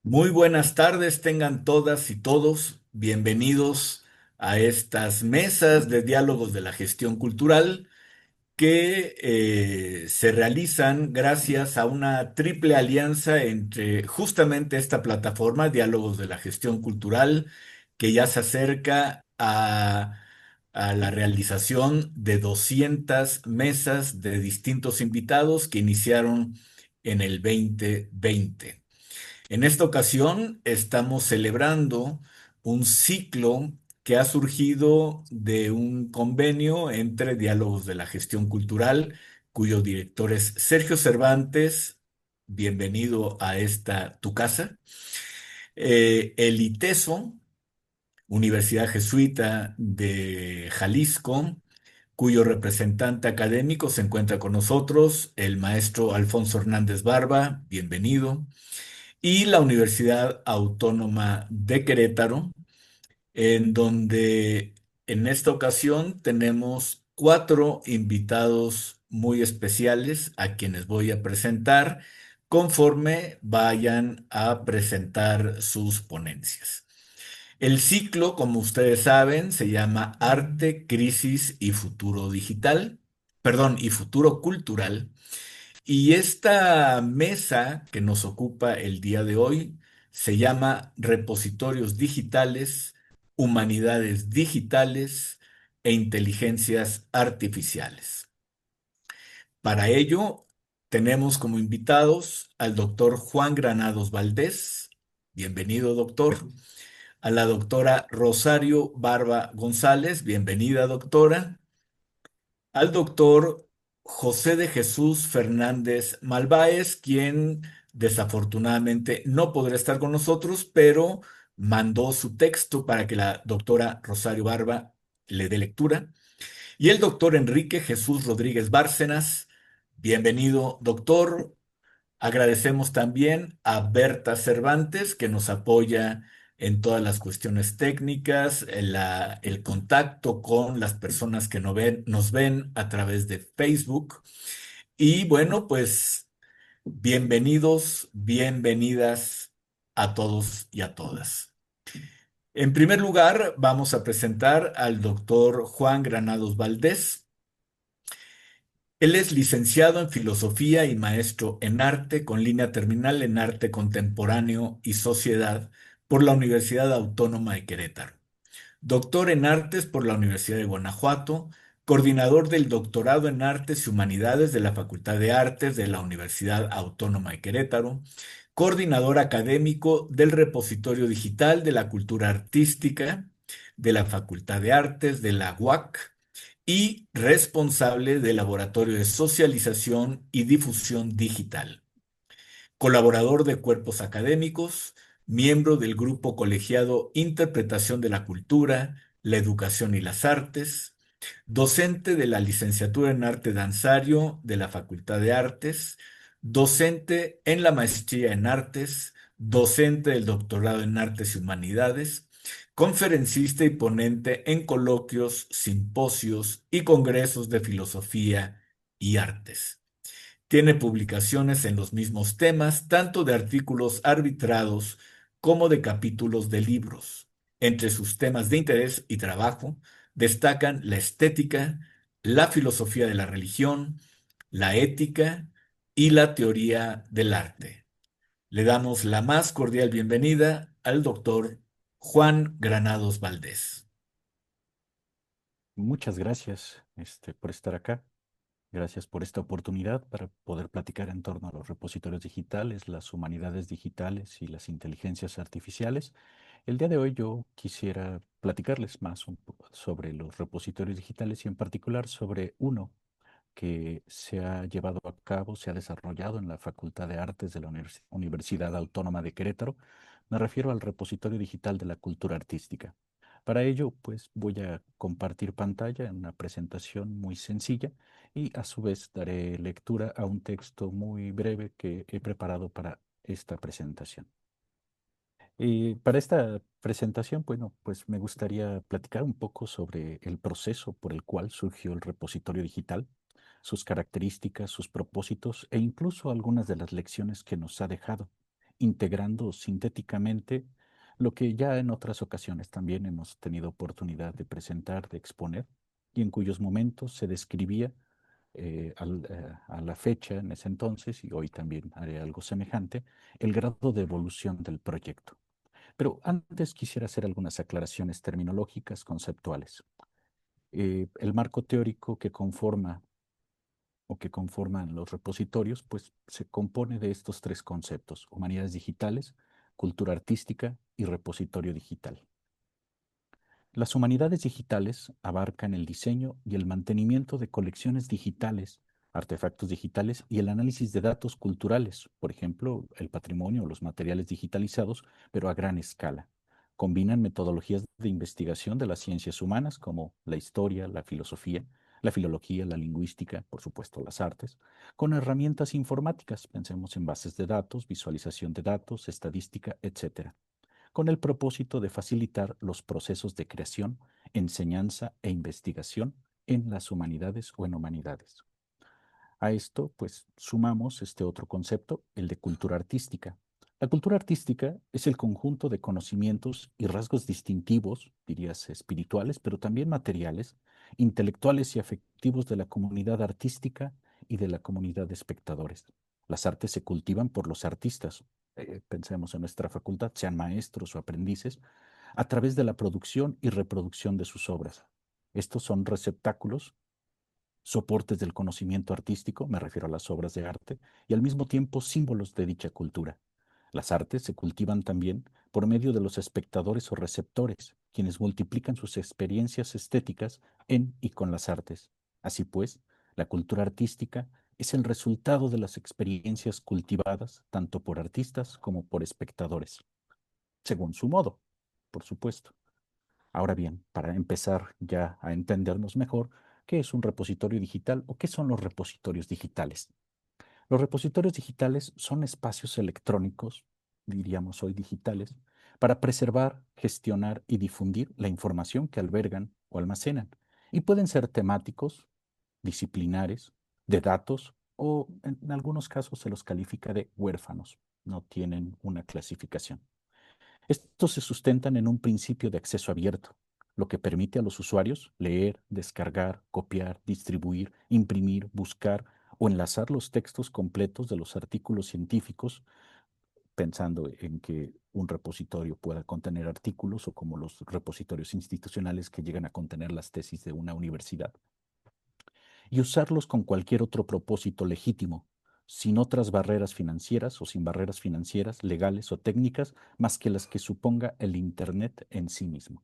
Muy buenas tardes, tengan todas y todos bienvenidos a estas mesas de diálogos de la gestión cultural que se realizan gracias a una triple alianza entre justamente esta plataforma, Diálogos de la Gestión Cultural, que ya se acerca a la realización de 200 mesas de distintos invitados que iniciaron en el 2020. En esta ocasión estamos celebrando un ciclo que ha surgido de un convenio entre Diálogos de la Gestión Cultural, cuyo director es Sergio Cervantes. Bienvenido a esta tu casa. El ITESO, Universidad Jesuita de Jalisco, cuyo representante académico se encuentra con nosotros, el maestro Alfonso Hernández Barba. Bienvenido. Y la Universidad Autónoma de Querétaro, en donde en esta ocasión tenemos cuatro invitados muy especiales a quienes voy a presentar conforme vayan a presentar sus ponencias. El ciclo, como ustedes saben, se llama Arte, Crisis y Futuro Digital, perdón, y Futuro Cultural. Y esta mesa que nos ocupa el día de hoy se llama Repositorios Digitales, Humanidades Digitales e Inteligencias Artificiales. Para ello, tenemos como invitados al doctor Juan Granados Valdés. Bienvenido, doctor. A la doctora Rosario Barba González. Bienvenida, doctora. Al doctor José de Jesús Fernández Malváez, quien desafortunadamente no podrá estar con nosotros, pero mandó su texto para que la doctora Rosario Barba le dé lectura. Y el doctor Enrique Jesús Rodríguez Bárcenas, bienvenido, doctor. Agradecemos también a Berta Cervantes, que nos apoya en todas las cuestiones técnicas, el contacto con las personas que nos ven a través de Facebook. Y bueno, pues bienvenidos, bienvenidas a todos y a todas. En primer lugar, vamos a presentar al doctor Juan Granados Valdés. Él es licenciado en Filosofía y maestro en Arte con línea terminal en Arte Contemporáneo y Sociedad por la Universidad Autónoma de Querétaro. Doctor en Artes por la Universidad de Guanajuato, coordinador del doctorado en Artes y Humanidades de la Facultad de Artes de la Universidad Autónoma de Querétaro, coordinador académico del Repositorio Digital de la Cultura Artística de la Facultad de Artes de la UAC y responsable del Laboratorio de Socialización y Difusión Digital, colaborador de cuerpos académicos, miembro del grupo colegiado Interpretación de la Cultura, la Educación y las Artes, docente de la licenciatura en Arte Danzario de la Facultad de Artes, docente en la maestría en Artes, docente del doctorado en Artes y Humanidades, conferencista y ponente en coloquios, simposios y congresos de filosofía y artes. Tiene publicaciones en los mismos temas, tanto de artículos arbitrados como de capítulos de libros. Entre sus temas de interés y trabajo destacan la estética, la filosofía de la religión, la ética y la teoría del arte. Le damos la más cordial bienvenida al doctor Juan Granados Valdés. Muchas gracias, por estar acá. Gracias por esta oportunidad para poder platicar en torno a los repositorios digitales, las humanidades digitales y las inteligencias artificiales. El día de hoy yo quisiera platicarles más un poco sobre los repositorios digitales y en particular sobre uno que se ha llevado a cabo, se ha desarrollado en la Facultad de Artes de la Universidad Autónoma de Querétaro. Me refiero al repositorio digital de la cultura artística. Para ello, pues voy a compartir pantalla en una presentación muy sencilla y a su vez daré lectura a un texto muy breve que he preparado para esta presentación. Y para esta presentación, bueno, pues me gustaría platicar un poco sobre el proceso por el cual surgió el repositorio digital, sus características, sus propósitos e incluso algunas de las lecciones que nos ha dejado integrando sintéticamente lo que ya en otras ocasiones también hemos tenido oportunidad de presentar, de exponer, y en cuyos momentos se describía a la fecha en ese entonces, y hoy también haré algo semejante, el grado de evolución del proyecto. Pero antes quisiera hacer algunas aclaraciones terminológicas, conceptuales. El marco teórico que conforma o que conforman los repositorios, pues se compone de estos tres conceptos: humanidades digitales, cultura artística y repositorio digital. Las humanidades digitales abarcan el diseño y el mantenimiento de colecciones digitales, artefactos digitales y el análisis de datos culturales, por ejemplo, el patrimonio o los materiales digitalizados, pero a gran escala. Combinan metodologías de investigación de las ciencias humanas como la historia, la filosofía, la filología, la lingüística, por supuesto las artes, con herramientas informáticas, pensemos en bases de datos, visualización de datos, estadística, etcétera, con el propósito de facilitar los procesos de creación, enseñanza e investigación en las humanidades o en humanidades. A esto, pues, sumamos este otro concepto, el de cultura artística. La cultura artística es el conjunto de conocimientos y rasgos distintivos, dirías espirituales, pero también materiales, intelectuales y afectivos de la comunidad artística y de la comunidad de espectadores. Las artes se cultivan por los artistas, pensemos en nuestra facultad, sean maestros o aprendices, a través de la producción y reproducción de sus obras. Estos son receptáculos, soportes del conocimiento artístico, me refiero a las obras de arte, y al mismo tiempo símbolos de dicha cultura. Las artes se cultivan también por medio de los espectadores o receptores, quienes multiplican sus experiencias estéticas en y con las artes. Así pues, la cultura artística es el resultado de las experiencias cultivadas tanto por artistas como por espectadores, según su modo, por supuesto. Ahora bien, para empezar ya a entendernos mejor, ¿qué es un repositorio digital o qué son los repositorios digitales? Los repositorios digitales son espacios electrónicos, diríamos hoy digitales, para preservar, gestionar y difundir la información que albergan o almacenan. Y pueden ser temáticos, disciplinares, de datos o en algunos casos se los califica de huérfanos. No tienen una clasificación. Estos se sustentan en un principio de acceso abierto, lo que permite a los usuarios leer, descargar, copiar, distribuir, imprimir, buscar o enlazar los textos completos de los artículos científicos, pensando en que un repositorio pueda contener artículos o como los repositorios institucionales que llegan a contener las tesis de una universidad, y usarlos con cualquier otro propósito legítimo, sin otras barreras financieras o sin barreras financieras, legales o técnicas, más que las que suponga el Internet en sí mismo.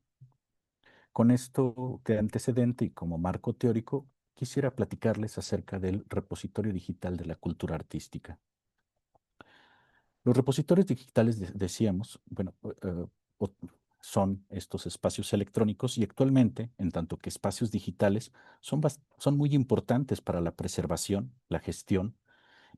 Con esto de antecedente y como marco teórico, quisiera platicarles acerca del repositorio digital de la cultura artística. Los repositorios digitales, decíamos, bueno, o- son estos espacios electrónicos y actualmente, en tanto que espacios digitales, son muy importantes para la preservación, la gestión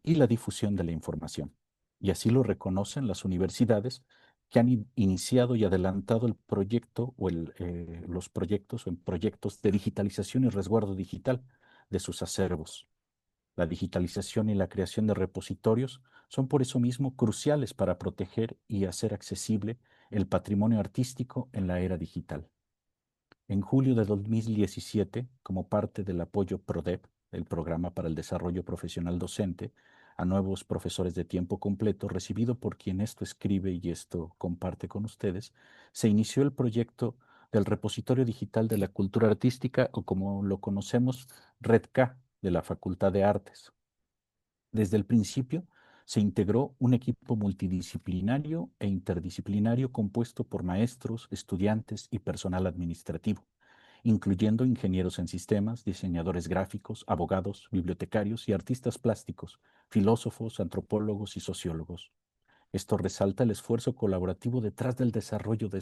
y la difusión de la información. Y así lo reconocen las universidades que han iniciado y adelantado el proyecto o los proyectos o en proyectos de digitalización y resguardo digital de sus acervos. La digitalización y la creación de repositorios son por eso mismo cruciales para proteger y hacer accesible el patrimonio artístico en la era digital. En julio de 2017, como parte del apoyo PRODEP, el Programa para el Desarrollo Profesional Docente, a nuevos profesores de tiempo completo, recibido por quien esto escribe y esto comparte con ustedes, se inició el proyecto del Repositorio Digital de la Cultura Artística, o como lo conocemos, REDK, de la Facultad de Artes. Desde el principio se integró un equipo multidisciplinario e interdisciplinario compuesto por maestros, estudiantes y personal administrativo, incluyendo ingenieros en sistemas, diseñadores gráficos, abogados, bibliotecarios y artistas plásticos, filósofos, antropólogos y sociólogos. Esto resalta el esfuerzo colaborativo detrás del desarrollo de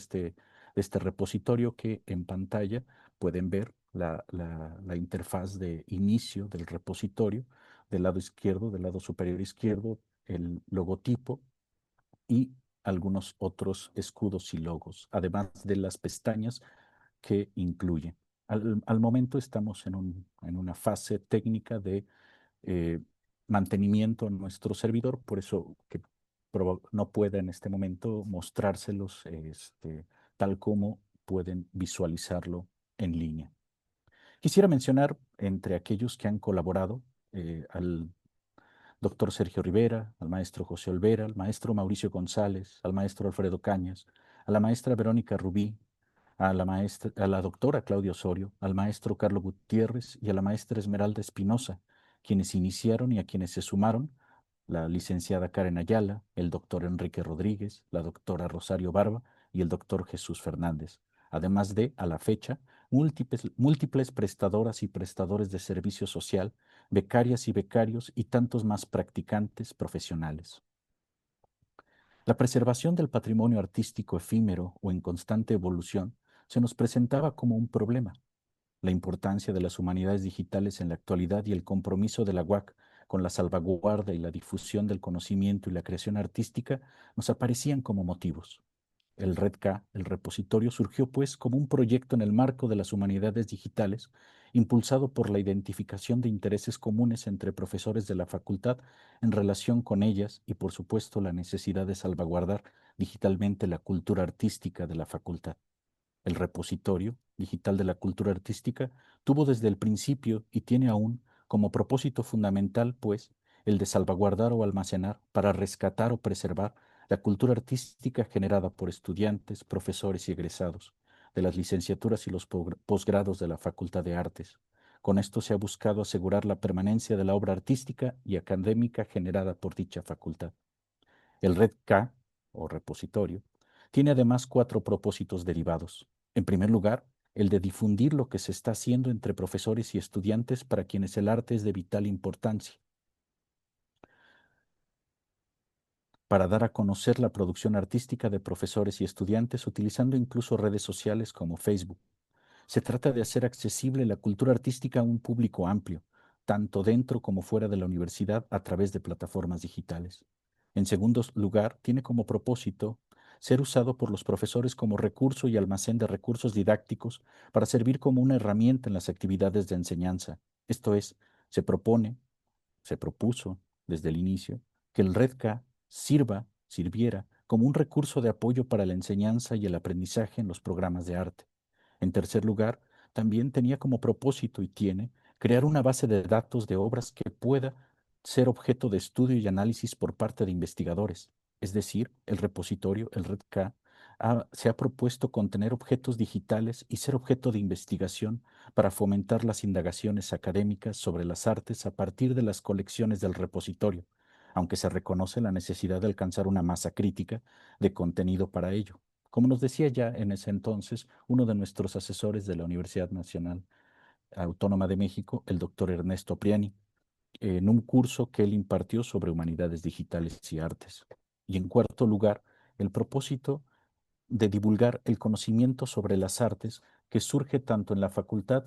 este repositorio, que en pantalla pueden ver la interfaz de inicio del repositorio, del lado izquierdo, del lado superior izquierdo, el logotipo y algunos otros escudos y logos, además de las pestañas que incluye. Al momento estamos en una fase técnica de eh, mantenimiento en nuestro servidor, por eso que no pueda en este momento mostrárselos tal como pueden visualizarlo en línea. Quisiera mencionar entre aquellos que han colaborado al doctor Sergio Rivera, al maestro José Olvera, al maestro Mauricio González, al maestro Alfredo Cañas, a la maestra Verónica Rubí, a la doctora Claudia Osorio, al maestro Carlos Gutiérrez y a la maestra Esmeralda Espinosa, quienes iniciaron y a quienes se sumaron la licenciada Karen Ayala, el doctor Enrique Rodríguez, la doctora Rosario Barba y el doctor Jesús Fernández, además de, a la fecha, múltiples prestadoras y prestadores de servicio social, becarias y becarios y tantos más practicantes profesionales. La preservación del patrimonio artístico efímero o en constante evolución se nos presentaba como un problema. La importancia de las humanidades digitales en la actualidad y el compromiso de la UAC con la salvaguarda y la difusión del conocimiento y la creación artística nos aparecían como motivos. El RedK, el repositorio, surgió pues como un proyecto en el marco de las humanidades digitales, impulsado por la identificación de intereses comunes entre profesores de la facultad en relación con ellas y por supuesto la necesidad de salvaguardar digitalmente la cultura artística de la facultad. El repositorio digital de la cultura artística tuvo desde el principio y tiene aún como propósito fundamental, pues, el de salvaguardar o almacenar para rescatar o preservar la cultura artística generada por estudiantes, profesores y egresados de las licenciaturas y los posgrados de la Facultad de Artes. Con esto se ha buscado asegurar la permanencia de la obra artística y académica generada por dicha facultad. El RedK, o repositorio, tiene además cuatro propósitos derivados. En primer lugar, el de difundir lo que se está haciendo entre profesores y estudiantes para quienes el arte es de vital importancia, para dar a conocer la producción artística de profesores y estudiantes utilizando incluso redes sociales como Facebook. Se trata de hacer accesible la cultura artística a un público amplio, tanto dentro como fuera de la universidad a través de plataformas digitales. En segundo lugar, tiene como propósito ser usado por los profesores como recurso y almacén de recursos didácticos para servir como una herramienta en las actividades de enseñanza. Esto es, se propone, se propuso desde el inicio que el RedK sirviera como un recurso de apoyo para la enseñanza y el aprendizaje en los programas de arte. En tercer lugar, también tenía como propósito y tiene crear una base de datos de obras que pueda ser objeto de estudio y análisis por parte de investigadores. Es decir, el repositorio, el RedK, se ha propuesto contener objetos digitales y ser objeto de investigación para fomentar las indagaciones académicas sobre las artes a partir de las colecciones del repositorio, aunque se reconoce la necesidad de alcanzar una masa crítica de contenido para ello. Como nos decía ya en ese entonces uno de nuestros asesores de la Universidad Nacional Autónoma de México, el doctor Ernesto Priani, en un curso que él impartió sobre humanidades digitales y artes. Y en cuarto lugar, el propósito de divulgar el conocimiento sobre las artes que surge tanto en la facultad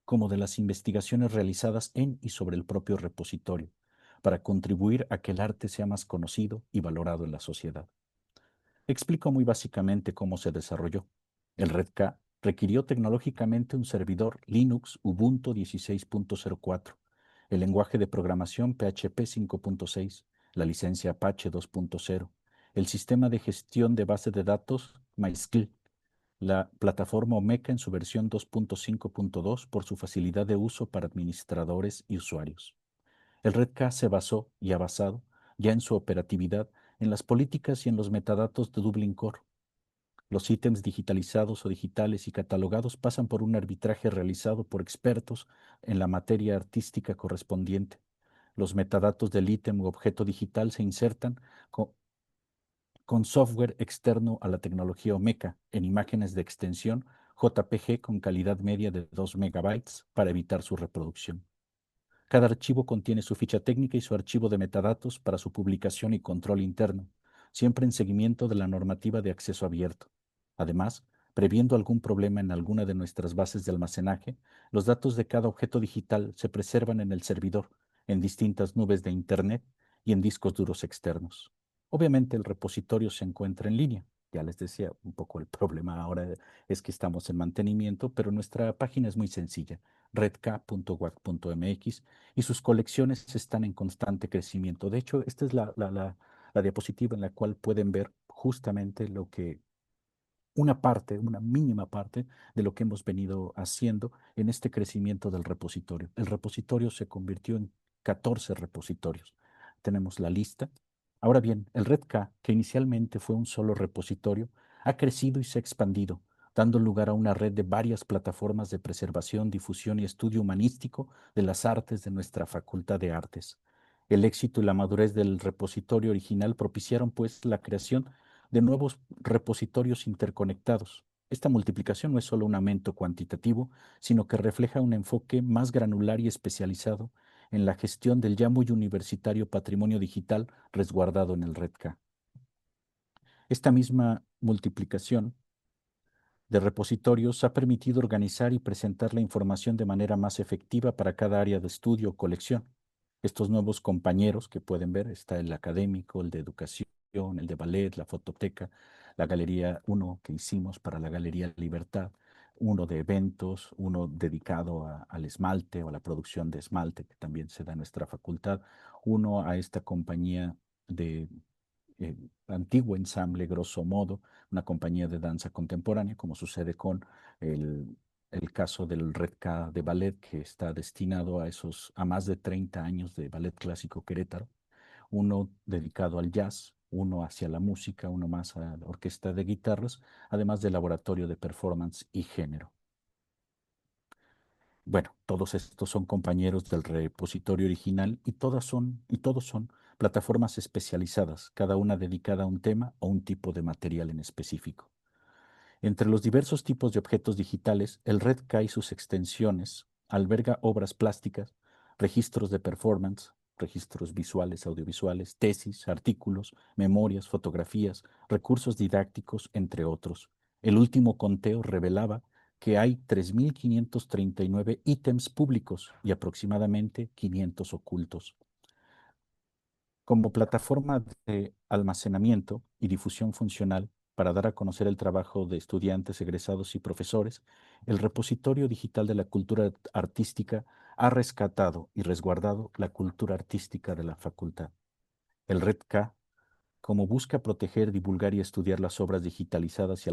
como de las investigaciones realizadas en y sobre el propio repositorio, para contribuir a que el arte sea más conocido y valorado en la sociedad. Explico muy básicamente cómo se desarrolló. El RedK requirió tecnológicamente un servidor Linux Ubuntu 16.04, el lenguaje de programación PHP 5.6, la licencia Apache 2.0, el sistema de gestión de base de datos MySQL, la plataforma Omeka en su versión 2.5.2 por su facilidad de uso para administradores y usuarios. El RedK se basó y ha basado ya en su operatividad en las políticas y en los metadatos de Dublin Core. Los ítems digitalizados o digitales y catalogados pasan por un arbitraje realizado por expertos en la materia artística correspondiente. Los metadatos del ítem u objeto digital se insertan con software externo a la tecnología Omeka en imágenes de extensión JPG con calidad media de 2 megabytes para evitar su reproducción. Cada archivo contiene su ficha técnica y su archivo de metadatos para su publicación y control interno, siempre en seguimiento de la normativa de acceso abierto. Además, previendo algún problema en alguna de nuestras bases de almacenaje, los datos de cada objeto digital se preservan en el servidor, en distintas nubes de Internet y en discos duros externos. Obviamente el repositorio se encuentra en línea. Ya les decía, un poco el problema ahora es que estamos en mantenimiento, pero nuestra página es muy sencilla, redk.wac.mx, y sus colecciones están en constante crecimiento. De hecho, esta es la la diapositiva en la cual pueden ver justamente lo que una parte, una mínima parte de lo que hemos venido haciendo en este crecimiento del repositorio. El repositorio se convirtió en 14 repositorios. Tenemos la lista. Ahora bien, el RedK, que inicialmente fue un solo repositorio, ha crecido y se ha expandido, dando lugar a una red de varias plataformas de preservación, difusión y estudio humanístico de las artes de nuestra Facultad de Artes. El éxito y la madurez del repositorio original propiciaron, pues, la creación de nuevos repositorios interconectados. Esta multiplicación no es solo un aumento cuantitativo, sino que refleja un enfoque más granular y especializado en la gestión del ya muy universitario patrimonio digital resguardado en el RedK. Esta misma multiplicación de repositorios ha permitido organizar y presentar la información de manera más efectiva para cada área de estudio o colección. Estos nuevos compañeros que pueden ver, está el académico, el de educación, el de ballet, la fototeca, la galería, uno que hicimos para la Galería Libertad, uno de eventos, uno dedicado al esmalte o a la producción de esmalte, que también se da en nuestra facultad, uno a esta compañía de antiguo ensamble, grosso modo, una compañía de danza contemporánea, como sucede con el, el caso del Red K de ballet, que está destinado a más de 30 años de ballet clásico Querétaro, uno dedicado al jazz, uno hacia la música, uno más a la orquesta de guitarras, además del laboratorio de performance y género. Bueno, todos estos son compañeros del repositorio original y todos son plataformas especializadas, cada una dedicada a un tema o un tipo de material en específico. Entre los diversos tipos de objetos digitales, el RedK y sus extensiones alberga obras plásticas, registros de performance, registros visuales, audiovisuales, tesis, artículos, memorias, fotografías, recursos didácticos, entre otros. El último conteo revelaba que hay 3.539 ítems públicos y aproximadamente 500 ocultos. Como plataforma de almacenamiento y difusión funcional para dar a conocer el trabajo de estudiantes, egresados y profesores, el repositorio digital de la cultura artística ha rescatado y resguardado la cultura artística de la facultad. El RedK, como busca proteger, divulgar y estudiar las obras digitalizadas y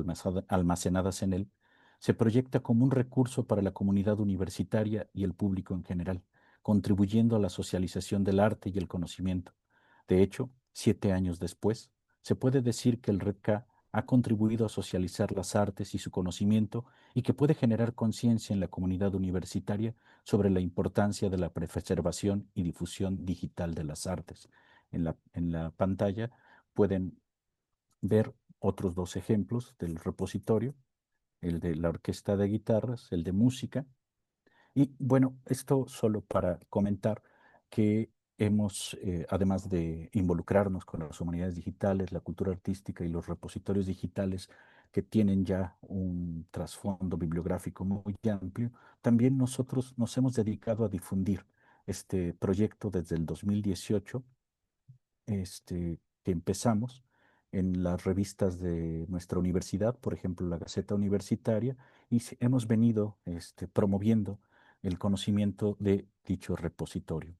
almacenadas en él, se proyecta como un recurso para la comunidad universitaria y el público en general, contribuyendo a la socialización del arte y el conocimiento. De hecho, 7 años después, se puede decir que el RedK ha contribuido a socializar las artes y su conocimiento y que puede generar conciencia en la comunidad universitaria sobre la importancia de la preservación y difusión digital de las artes. En la pantalla pueden ver otros dos ejemplos del repositorio, el de la orquesta de guitarras, el de música. Y bueno, esto solo para comentar que hemos, además de involucrarnos con las humanidades digitales, la cultura artística y los repositorios digitales que tienen ya un trasfondo bibliográfico muy amplio, también nosotros nos hemos dedicado a difundir este proyecto desde el 2018, que empezamos en las revistas de nuestra universidad, por ejemplo, la Gaceta Universitaria, y hemos venido promoviendo el conocimiento de dicho repositorio.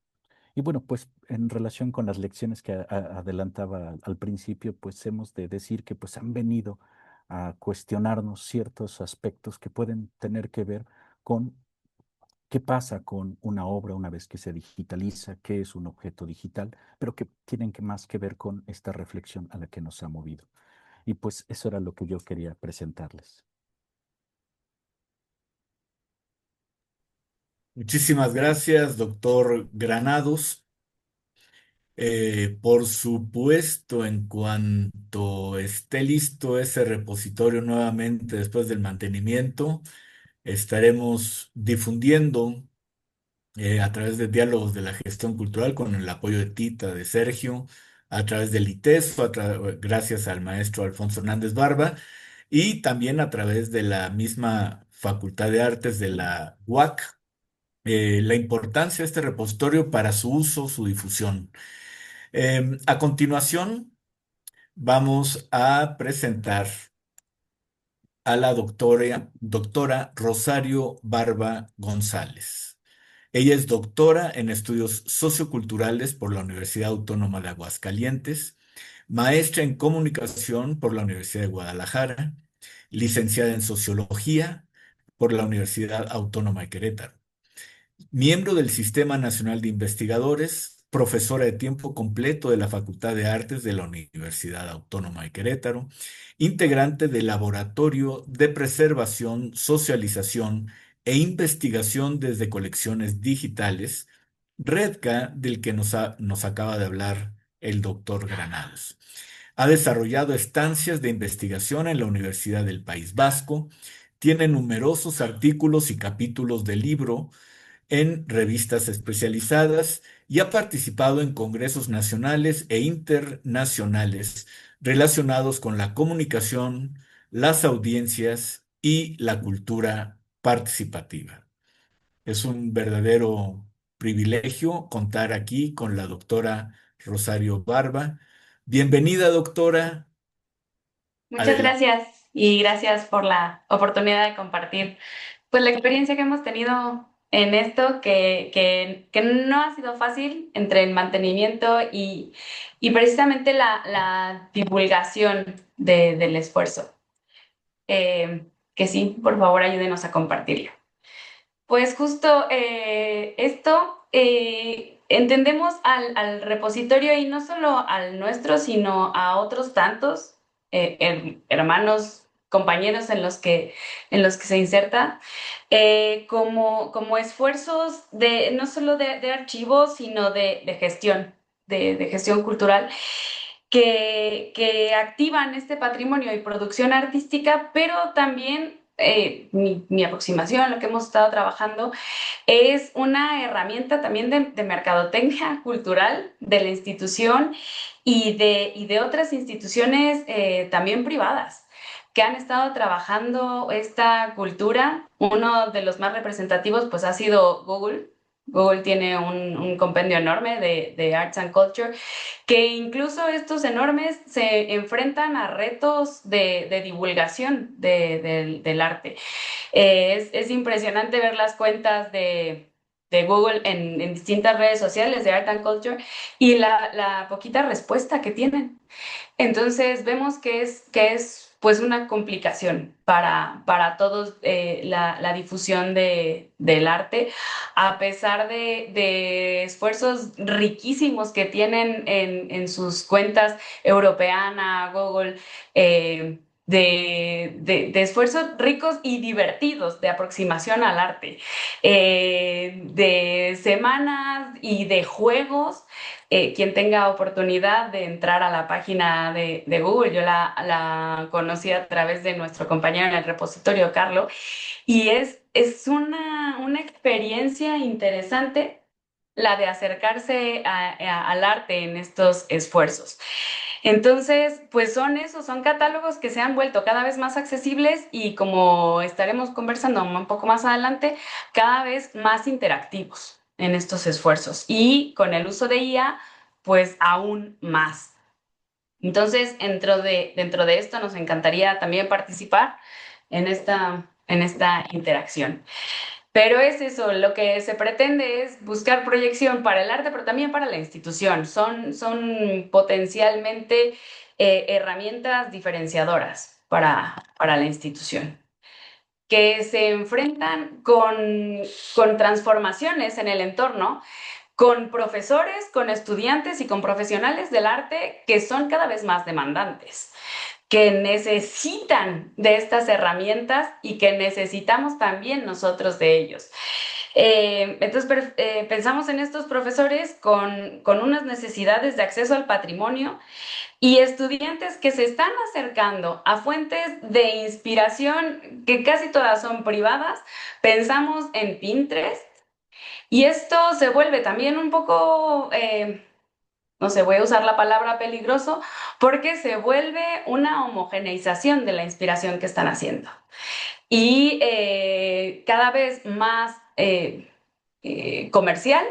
Y bueno, pues en relación con las lecciones que adelantaba al principio, pues hemos de decir que pues han venido a cuestionarnos ciertos aspectos que pueden tener que ver con qué pasa con una obra una vez que se digitaliza, qué es un objeto digital, pero que tienen que más que ver con esta reflexión a la que nos ha movido. Y pues eso era lo que yo quería presentarles. Muchísimas gracias, doctor Granados. Por supuesto, en cuanto esté listo ese repositorio nuevamente después del mantenimiento, estaremos difundiendo a través de diálogos de la gestión cultural con el apoyo de Tita, de Sergio, a través del ITESO, gracias al maestro Alfonso Hernández Barba, y también a través de la misma Facultad de Artes de la UAC, la importancia de este repositorio para su uso, su difusión. A continuación, vamos a presentar a la doctora Rosario Barba González. Ella es doctora en estudios socioculturales por la Universidad Autónoma de Aguascalientes maestra en comunicación por la Universidad de Guadalajara, licenciada en sociología por la Universidad Autónoma de Querétaro, miembro del Sistema Nacional de Investigadores, profesora de tiempo completo de la Facultad de Artes de la Universidad Autónoma de Querétaro, integrante del Laboratorio de Preservación, Socialización e Investigación desde Colecciones Digitales, REDCA, del que nos acaba de hablar el doctor Granados. Ha desarrollado estancias de investigación en la Universidad del País Vasco, tiene numerosos artículos y capítulos de libro en revistas especializadas y ha participado en congresos nacionales e internacionales relacionados con la comunicación, las audiencias y la cultura participativa. Es un verdadero privilegio contar aquí con la doctora Rosario Barba. Bienvenida, doctora. Muchas Adelante. gracias y gracias por la oportunidad de compartir pues la experiencia que hemos tenido en esto que no ha sido fácil entre el mantenimiento y precisamente la divulgación del esfuerzo. Que sí, por favor, ayúdenos a compartirlo. Pues justo esto, entendemos al repositorio y no solo al nuestro, sino a otros tantos hermanos, compañeros en los que se inserta, como esfuerzos de, no solo de archivos, sino de gestión, de gestión cultural que activan este patrimonio y producción artística, pero también mi aproximación, lo que hemos estado trabajando, es una herramienta también de mercadotecnia cultural de la institución y de otras instituciones también privadas que han estado trabajando esta cultura. Uno de los más representativos pues ha sido Google. Google tiene un compendio enorme de Arts and Culture que incluso estos enormes se enfrentan a retos de divulgación del arte. Es impresionante ver las cuentas de Google en distintas redes sociales de Art and Culture y la poquita respuesta que tienen. Entonces vemos que es pues una complicación para todos la difusión del arte, a pesar de esfuerzos riquísimos que tienen en sus cuentas Europeana, Google, de esfuerzos ricos y divertidos de aproximación al arte, de semanas y de juegos. Quien tenga oportunidad de entrar a la página de Google, yo la conocí a través de nuestro compañero en el repositorio, Carlo, y es una experiencia interesante la de acercarse al arte en estos esfuerzos. Entonces, pues son esos, son catálogos que se han vuelto cada vez más accesibles y como estaremos conversando un poco más adelante, cada vez más interactivos en estos esfuerzos y con el uso de IA, pues aún más. Entonces, dentro de esto nos encantaría también participar en esta interacción. Pero es eso, lo que se pretende es buscar proyección para el arte, pero también para la institución. Son potencialmente herramientas diferenciadoras para la institución, que se enfrentan con transformaciones en el entorno, con profesores, con estudiantes y con profesionales del arte que son cada vez más demandantes, que necesitan de estas herramientas y que necesitamos también nosotros de ellos. Entonces pensamos en estos profesores con unas necesidades de acceso al patrimonio y estudiantes que se están acercando a fuentes de inspiración que casi todas son privadas. Pensamos en Pinterest y esto se vuelve también un poco no sé, voy a usar la palabra peligroso, porque se vuelve una homogeneización de la inspiración que están haciendo. Y cada vez más comercial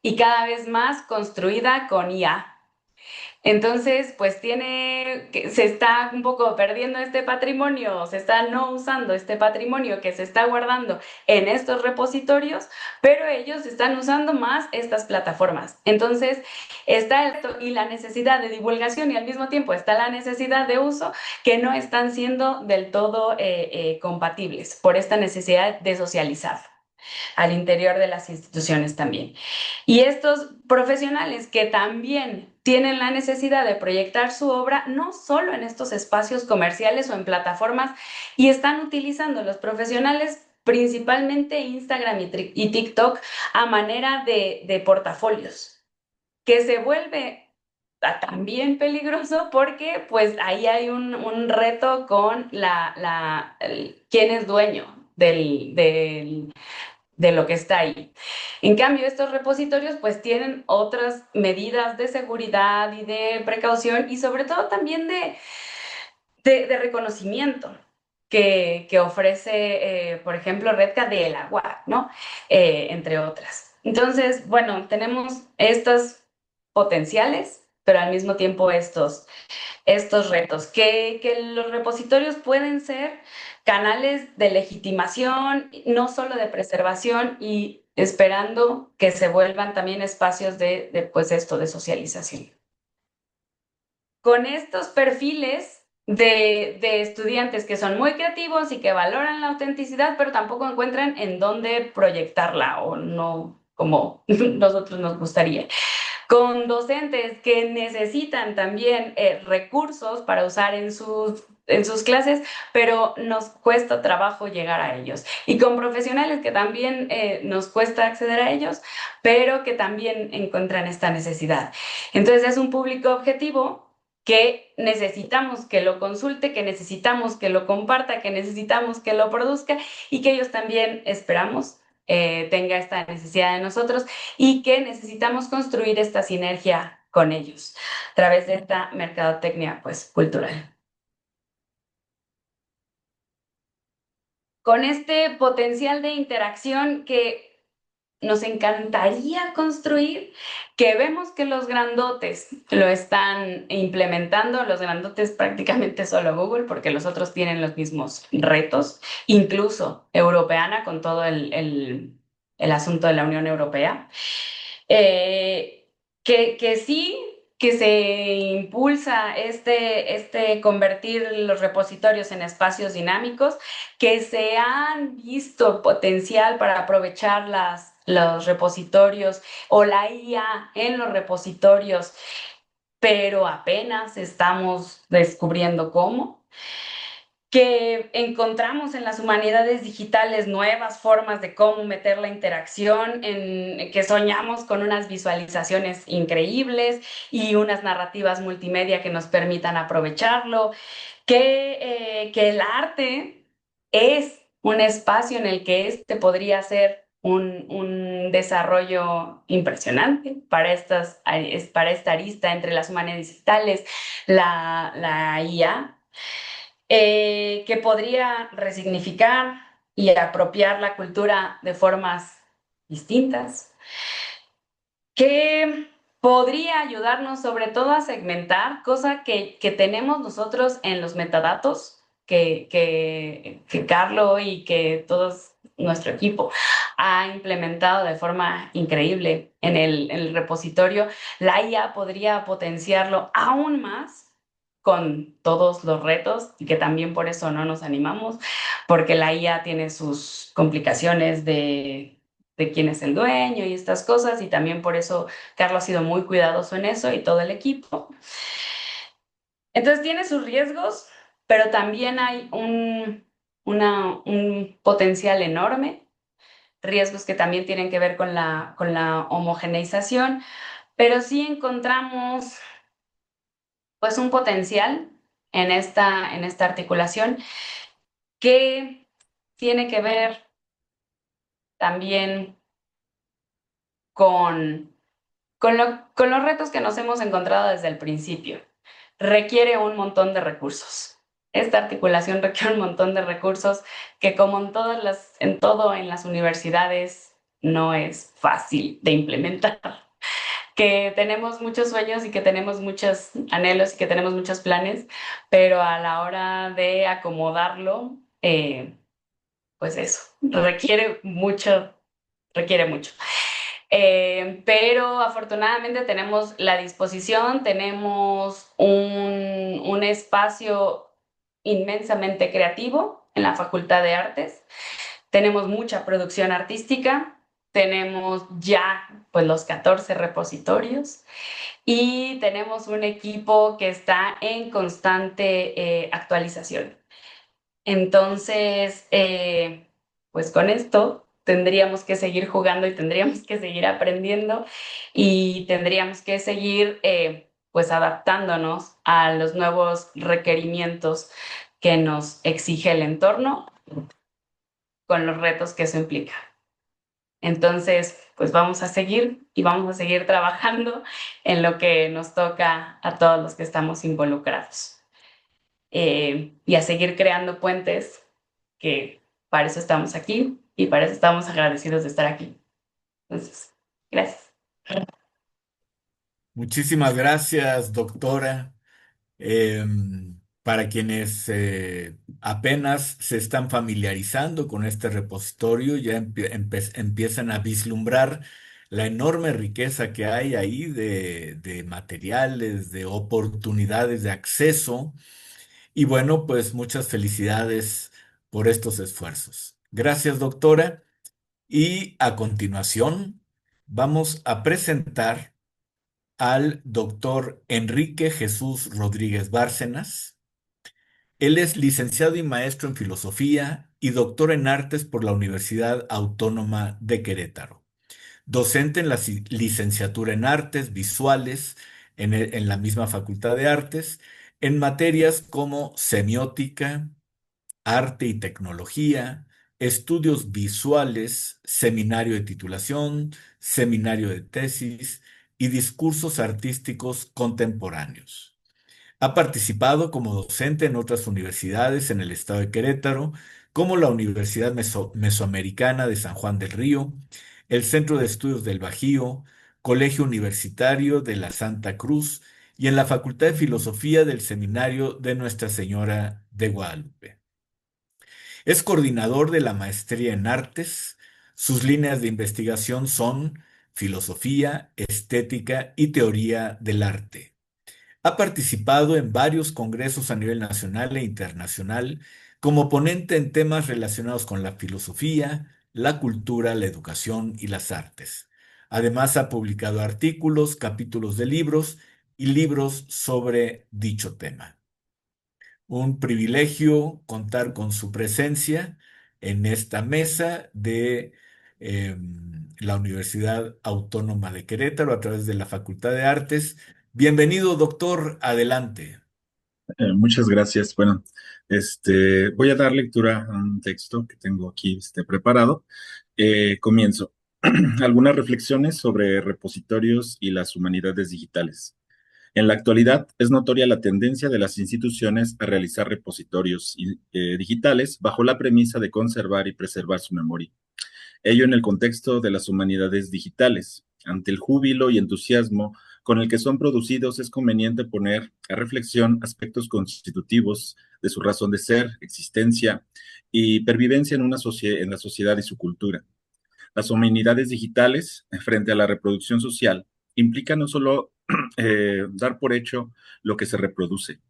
y cada vez más construida con IA. Entonces, pues se está un poco perdiendo este patrimonio, se está no usando este patrimonio que se está guardando en estos repositorios, pero ellos están usando más estas plataformas. Entonces, está esto y la necesidad de divulgación y al mismo tiempo está la necesidad de uso que no están siendo del todo compatibles por esta necesidad de socializar al interior de las instituciones también. Y estos profesionales que también tienen la necesidad de proyectar su obra no solo en estos espacios comerciales o en plataformas, y están utilizando los profesionales principalmente Instagram y TikTok a manera de portafolios, que se vuelve también peligroso porque pues ahí hay un reto con quién es dueño de lo que está ahí. En cambio, estos repositorios pues tienen otras medidas de seguridad y de precaución y sobre todo también de reconocimiento que ofrece, por ejemplo, Redca del agua, ¿no? Entre otras. Entonces, bueno, tenemos estos potenciales, pero al mismo tiempo estos retos, que los repositorios pueden ser canales de legitimación, no solo de preservación y esperando que se vuelvan también espacios pues esto, de socialización. Con estos perfiles de estudiantes que son muy creativos y que valoran la autenticidad, pero tampoco encuentran en dónde proyectarla o no como nosotros nos gustaría, con docentes que necesitan también recursos para usar en sus clases, pero nos cuesta trabajo llegar a ellos. Y con profesionales que también nos cuesta acceder a ellos, pero que también encuentran esta necesidad. Entonces es un público objetivo que necesitamos que lo consulte, que necesitamos que lo comparta, que necesitamos que lo produzca y que ellos también esperamos tenga esta necesidad de nosotros y que necesitamos construir esta sinergia con ellos a través de esta mercadotecnia pues, cultural. Con este potencial de interacción que nos encantaría construir, que vemos que los grandotes lo están implementando, los grandotes prácticamente solo Google, porque los otros tienen los mismos retos, incluso Europeana con todo el asunto de la Unión Europea. Que sí, que se impulsa convertir los repositorios en espacios dinámicos, que se han visto potencial para aprovechar los repositorios o la IA en los repositorios, pero apenas estamos descubriendo cómo, que encontramos en las humanidades digitales nuevas formas de cómo meter la interacción, que soñamos con unas visualizaciones increíbles y unas narrativas multimedia que nos permitan aprovecharlo, que el arte es un espacio en el que este podría ser un desarrollo impresionante para esta arista entre las humanidades digitales, la IA, que podría resignificar y apropiar la cultura de formas distintas, que podría ayudarnos sobre todo a segmentar, cosa que tenemos nosotros en los metadatos, que Carlo y que todos nuestro equipo ha implementado de forma increíble en el repositorio. La IA podría potenciarlo aún más con todos los retos y que también por eso no nos animamos, porque la IA tiene sus complicaciones de quién es el dueño y estas cosas, y también por eso Carlos ha sido muy cuidadoso en eso y todo el equipo. Entonces tiene sus riesgos, pero también hay un potencial enorme, riesgos que también tienen que ver con la homogeneización, pero sí encontramos pues un potencial en esta articulación que tiene que ver también con los retos que nos hemos encontrado desde el principio. Requiere un montón de recursos. Esta articulación requiere un montón de recursos que, como en las universidades, no es fácil de implementar. que tenemos muchos sueños y que tenemos muchos anhelos y que tenemos muchos planes, pero a la hora de acomodarlo, pues eso, requiere mucho. Pero afortunadamente tenemos la disposición, tenemos un espacio inmensamente creativo en la Facultad de Artes, tenemos mucha producción artística, tenemos ya pues los 14 repositorios y tenemos un equipo que está en constante actualización. Entonces, pues con esto tendríamos que seguir jugando y tendríamos que seguir aprendiendo y tendríamos que seguir pues adaptándonos a los nuevos requerimientos que nos exige el entorno con los retos que eso implica. Entonces, pues vamos a seguir y vamos a seguir trabajando en lo que nos toca a todos los que estamos involucrados. Y a seguir creando puentes, que para eso estamos aquí y para eso estamos agradecidos de estar aquí. Entonces, gracias. Muchísimas gracias, doctora. Para quienes apenas se están familiarizando con este repositorio, ya empiezan a vislumbrar la enorme riqueza que hay ahí de materiales, de oportunidades de acceso. Y bueno, pues muchas felicidades por estos esfuerzos. Gracias, doctora. Y a continuación vamos a presentar al doctor Enrique Jesús Rodríguez Bárcenas. Él es licenciado y maestro en filosofía y doctor en artes por la Universidad Autónoma de Querétaro. Docente en la licenciatura en artes visuales en la misma Facultad de Artes, en materias como semiótica, arte y tecnología, estudios visuales, seminario de titulación, seminario de tesis y discursos artísticos contemporáneos. Ha participado como docente en otras universidades en el estado de Querétaro, como la Universidad Mesoamericana de San Juan del Río, el Centro de Estudios del Bajío, Colegio Universitario de la Santa Cruz y en la Facultad de Filosofía del Seminario de Nuestra Señora de Guadalupe. Es coordinador de la maestría en artes. Sus líneas de investigación son filosofía, estética y teoría del arte. Ha participado en varios congresos a nivel nacional e internacional como ponente en temas relacionados con la filosofía, la cultura, la educación y las artes. Además, ha publicado artículos, capítulos de libros y libros sobre dicho tema. Un privilegio contar con su presencia en esta mesa de la Universidad Autónoma de Querétaro a través de la Facultad de Artes. Bienvenido, doctor. Adelante. Muchas gracias. Bueno, voy a dar lectura a un texto que tengo aquí preparado. Comienzo. Algunas reflexiones sobre repositorios y las humanidades digitales. En la actualidad, es notoria la tendencia de las instituciones a realizar repositorios digitales bajo la premisa de conservar y preservar su memoria. Ello en el contexto de las humanidades digitales. Ante el júbilo y entusiasmo con el que son producidos, es conveniente poner a reflexión aspectos constitutivos de su razón de ser, existencia y pervivencia en en la sociedad y su cultura. Las humanidades digitales, frente a la reproducción social, implican no solo dar por hecho lo que se reproduce,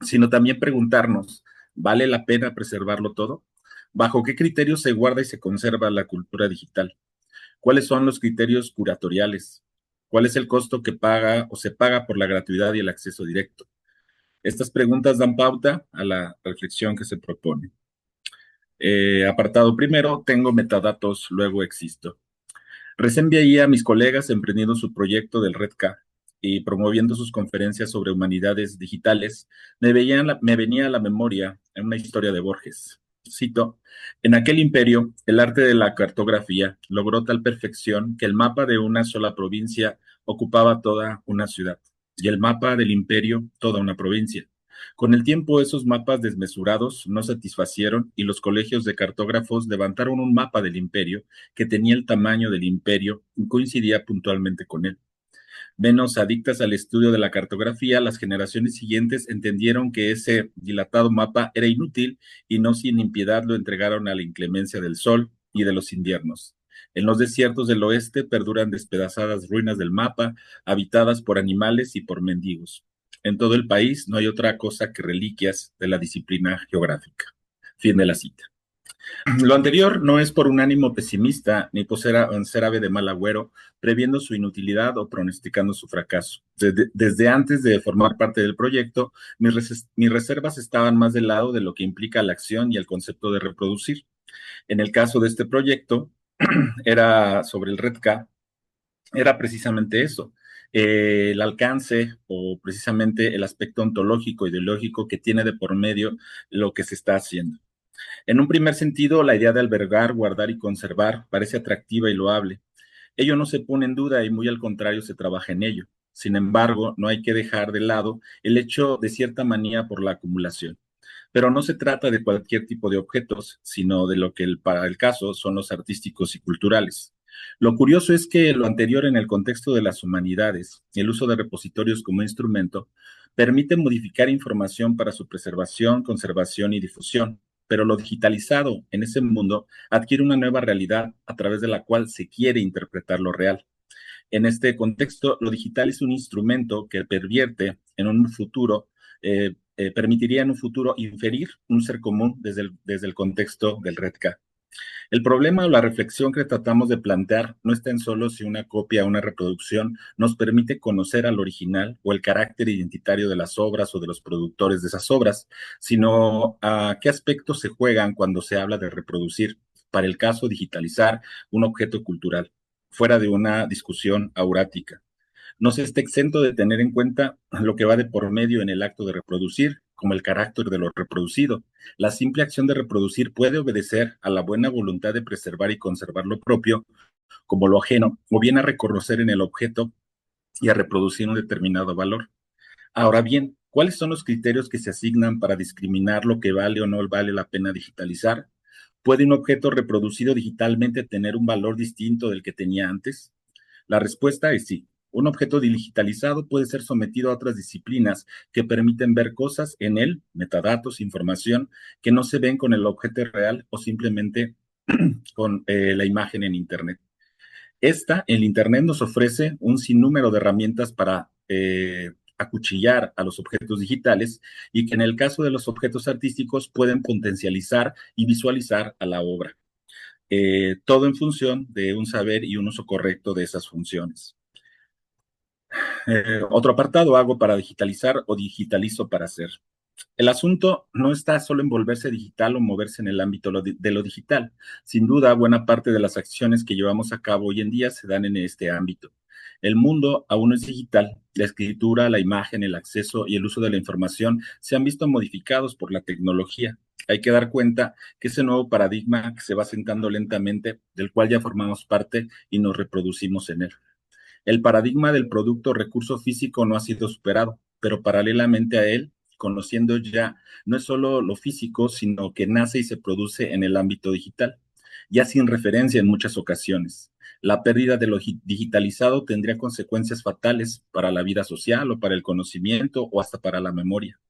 sino también preguntarnos, ¿vale la pena preservarlo todo? ¿Bajo qué criterios se guarda y se conserva la cultura digital? ¿Cuáles son los criterios curatoriales? ¿Cuál es el costo que paga o se paga por la gratuidad y el acceso directo? Estas preguntas dan pauta a la reflexión que se propone. Apartado primero, tengo metadatos, luego existo. Recién veía a mis colegas emprendiendo su proyecto del RedK y promoviendo sus conferencias sobre humanidades digitales. Me venía a la memoria una historia de Borges. Cito, en aquel imperio, el arte de la cartografía logró tal perfección que el mapa de una sola provincia ocupaba toda una ciudad y el mapa del imperio toda una provincia. Con el tiempo, esos mapas desmesurados no satisfacieron y los colegios de cartógrafos levantaron un mapa del imperio que tenía el tamaño del imperio y coincidía puntualmente con él. Menos adictas al estudio de la cartografía, las generaciones siguientes entendieron que ese dilatado mapa era inútil y no sin impiedad lo entregaron a la inclemencia del sol y de los inviernos. En los desiertos del oeste perduran despedazadas ruinas del mapa, habitadas por animales y por mendigos. En todo el país no hay otra cosa que reliquias de la disciplina geográfica. Fin de la cita. Lo anterior no es por un ánimo pesimista ni por ser ave de mal agüero, previendo su inutilidad o pronosticando su fracaso. Desde antes de formar parte del proyecto, mis reservas estaban más del lado de lo que implica la acción y el concepto de reproducir. En el caso de este proyecto, era sobre el REDCA, era precisamente eso, el alcance o precisamente el aspecto ontológico, ideológico que tiene de por medio lo que se está haciendo. En un primer sentido, la idea de albergar, guardar y conservar parece atractiva y loable. Ello no se pone en duda y muy al contrario se trabaja en ello. Sin embargo, no hay que dejar de lado el hecho de cierta manía por la acumulación. Pero no se trata de cualquier tipo de objetos, sino de lo que para el caso son los artísticos y culturales. Lo curioso es que lo anterior en el contexto de las humanidades, el uso de repositorios como instrumento, permite modificar información para su preservación, conservación y difusión, pero lo digitalizado en ese mundo adquiere una nueva realidad a través de la cual se quiere interpretar lo real. En este contexto, lo digital es un instrumento que pervierte en un futuro, permitiría en un futuro inferir un ser común desde el contexto del REDCA. El problema o la reflexión que tratamos de plantear no está en solo si una copia o una reproducción nos permite conocer al original o el carácter identitario de las obras o de los productores de esas obras, sino a qué aspectos se juegan cuando se habla de reproducir, para el caso digitalizar un objeto cultural, fuera de una discusión aurática. No se está exento de tener en cuenta lo que va de por medio en el acto de reproducir, como el carácter de lo reproducido. La simple acción de reproducir puede obedecer a la buena voluntad de preservar y conservar lo propio como lo ajeno, o bien a reconocer en el objeto y a reproducir un determinado valor. Ahora bien, ¿cuáles son los criterios que se asignan para discriminar lo que vale o no vale la pena digitalizar? ¿Puede un objeto reproducido digitalmente tener un valor distinto del que tenía antes? La respuesta es sí. Un objeto digitalizado puede ser sometido a otras disciplinas que permiten ver cosas en él, metadatos, información, que no se ven con el objeto real o simplemente con la imagen en Internet. El Internet nos ofrece un sinnúmero de herramientas para acuchillar a los objetos digitales y que en el caso de los objetos artísticos pueden potencializar y visualizar a la obra. Todo en función de un saber y un uso correcto de esas funciones. Otro apartado, hago para digitalizar o digitalizo para hacer. El asunto no está solo en volverse digital o moverse en el ámbito de lo digital. Sin duda, buena parte de las acciones que llevamos a cabo hoy en día se dan en este ámbito. El mundo aún no es digital. La escritura, la imagen, el acceso y el uso de la información se han visto modificados por la tecnología. Hay que dar cuenta que ese nuevo paradigma que se va sentando lentamente, del cual ya formamos parte y nos reproducimos en él. El paradigma del producto recurso físico no ha sido superado, pero paralelamente a él, conociendo ya no es solo lo físico, sino que nace y se produce en el ámbito digital, ya sin referencia en muchas ocasiones. La pérdida de lo digitalizado tendría consecuencias fatales para la vida social o para el conocimiento o hasta para la memoria.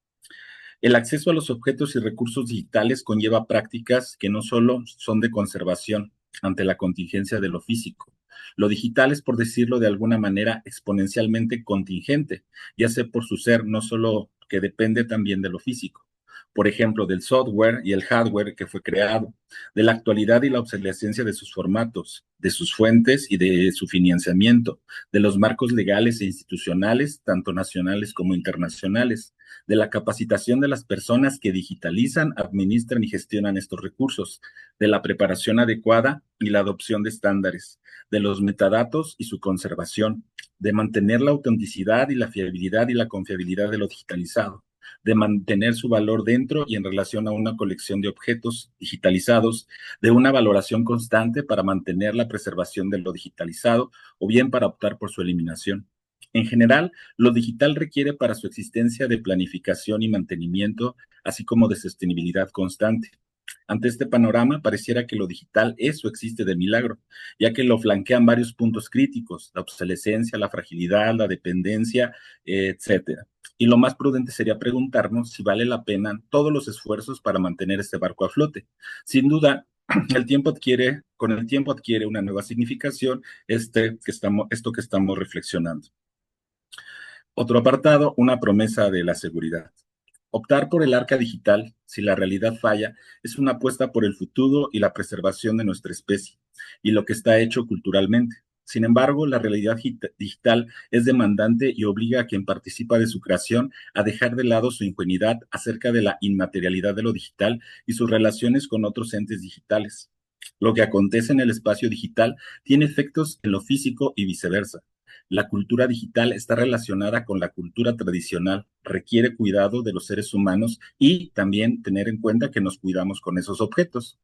El acceso a los objetos y recursos digitales conlleva prácticas que no solo son de conservación ante la contingencia de lo físico. Lo digital es, por decirlo de alguna manera, exponencialmente contingente, ya sea por su ser no solo que depende también de lo físico. Por ejemplo, del software y el hardware que fue creado, de la actualidad y la obsolescencia de sus formatos, de sus fuentes y de su financiamiento, de los marcos legales e institucionales, tanto nacionales como internacionales, de la capacitación de las personas que digitalizan, administran y gestionan estos recursos, de la preparación adecuada y la adopción de estándares, de los metadatos y su conservación, de mantener la autenticidad y la fiabilidad y la confiabilidad de lo digitalizado, de mantener su valor dentro y en relación a una colección de objetos digitalizados, de una valoración constante para mantener la preservación de lo digitalizado o bien para optar por su eliminación. En general, lo digital requiere para su existencia de planificación y mantenimiento, así como de sostenibilidad constante. Ante este panorama, pareciera que lo digital es o existe de milagro, ya que lo flanquean varios puntos críticos: la obsolescencia, la fragilidad, la dependencia, etcétera. Y lo más prudente sería preguntarnos si vale la pena todos los esfuerzos para mantener este barco a flote. Sin duda, con el tiempo adquiere una nueva significación esto que estamos reflexionando. Otro apartado, una promesa de la seguridad. Optar por el arca digital, si la realidad falla, es una apuesta por el futuro y la preservación de nuestra especie y lo que está hecho culturalmente. Sin embargo, la realidad digital es demandante y obliga a quien participa de su creación a dejar de lado su ingenuidad acerca de la inmaterialidad de lo digital y sus relaciones con otros entes digitales. Lo que acontece en el espacio digital tiene efectos en lo físico y viceversa. La cultura digital está relacionada con la cultura tradicional, requiere cuidado de los seres humanos y también tener en cuenta que nos cuidamos con esos objetos.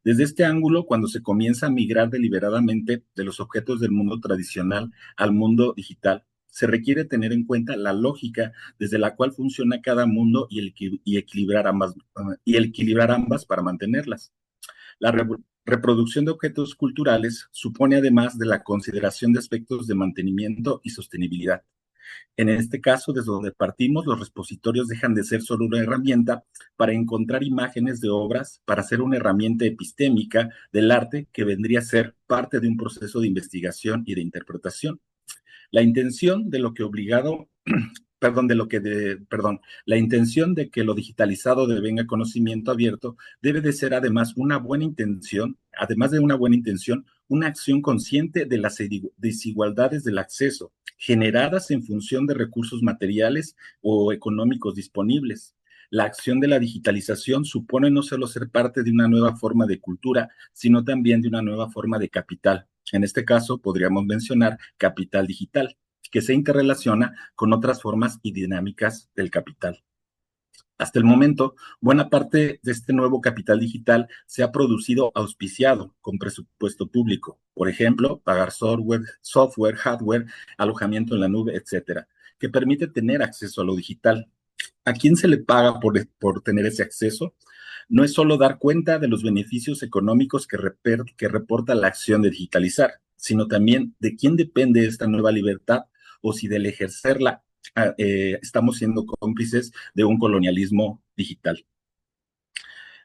Desde este ángulo, cuando se comienza a migrar deliberadamente de los objetos del mundo tradicional al mundo digital, se requiere tener en cuenta la lógica desde la cual funciona cada mundo y equilibrar ambas para mantenerlas. La reproducción de objetos culturales supone además de la consideración de aspectos de mantenimiento y sostenibilidad. En este caso, desde donde partimos, los repositorios dejan de ser solo una herramienta para encontrar imágenes de obras, para ser una herramienta epistémica del arte que vendría a ser parte de un proceso de investigación y de interpretación. La intención de lo que obligado, la intención de que lo digitalizado devenga conocimiento abierto debe de ser además una buena intención, además de una buena intención, una acción consciente de las desigualdades del acceso generadas en función de recursos materiales o económicos disponibles. La acción de la digitalización supone no solo ser parte de una nueva forma de cultura, sino también de una nueva forma de capital. En este caso, podríamos mencionar capital digital, que se interrelaciona con otras formas y dinámicas del capital. Hasta el momento, buena parte de este nuevo capital digital se ha producido auspiciado con presupuesto público. Por ejemplo, pagar software, hardware, alojamiento en la nube, etcétera, que permite tener acceso a lo digital. ¿A quién se le paga por tener ese acceso? No es solo dar cuenta de los beneficios económicos que reporta la acción de digitalizar, sino también de quién depende esta nueva libertad o si del ejercerla estamos siendo cómplices de un colonialismo digital.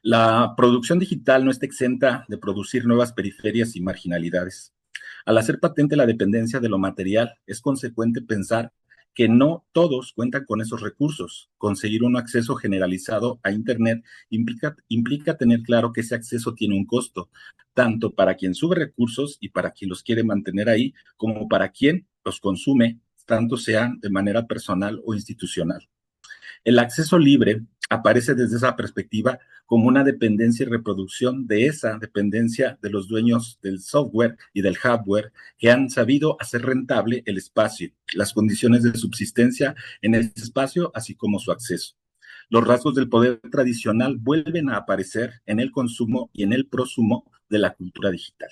La producción digital no está exenta de producir nuevas periferias y marginalidades. Al hacer patente la dependencia de lo material, es consecuente pensar que no todos cuentan con esos recursos. Conseguir un acceso generalizado a Internet implica tener claro que ese acceso tiene un costo, tanto para quien sube recursos y para quien los quiere mantener ahí, como para quien los consume, tanto sean de manera personal o institucional. El acceso libre aparece desde esa perspectiva como una dependencia y reproducción de esa dependencia de los dueños del software y del hardware que han sabido hacer rentable el espacio, las condiciones de subsistencia en ese espacio, así como su acceso. Los rasgos del poder tradicional vuelven a aparecer en el consumo y en el prosumo de la cultura digital.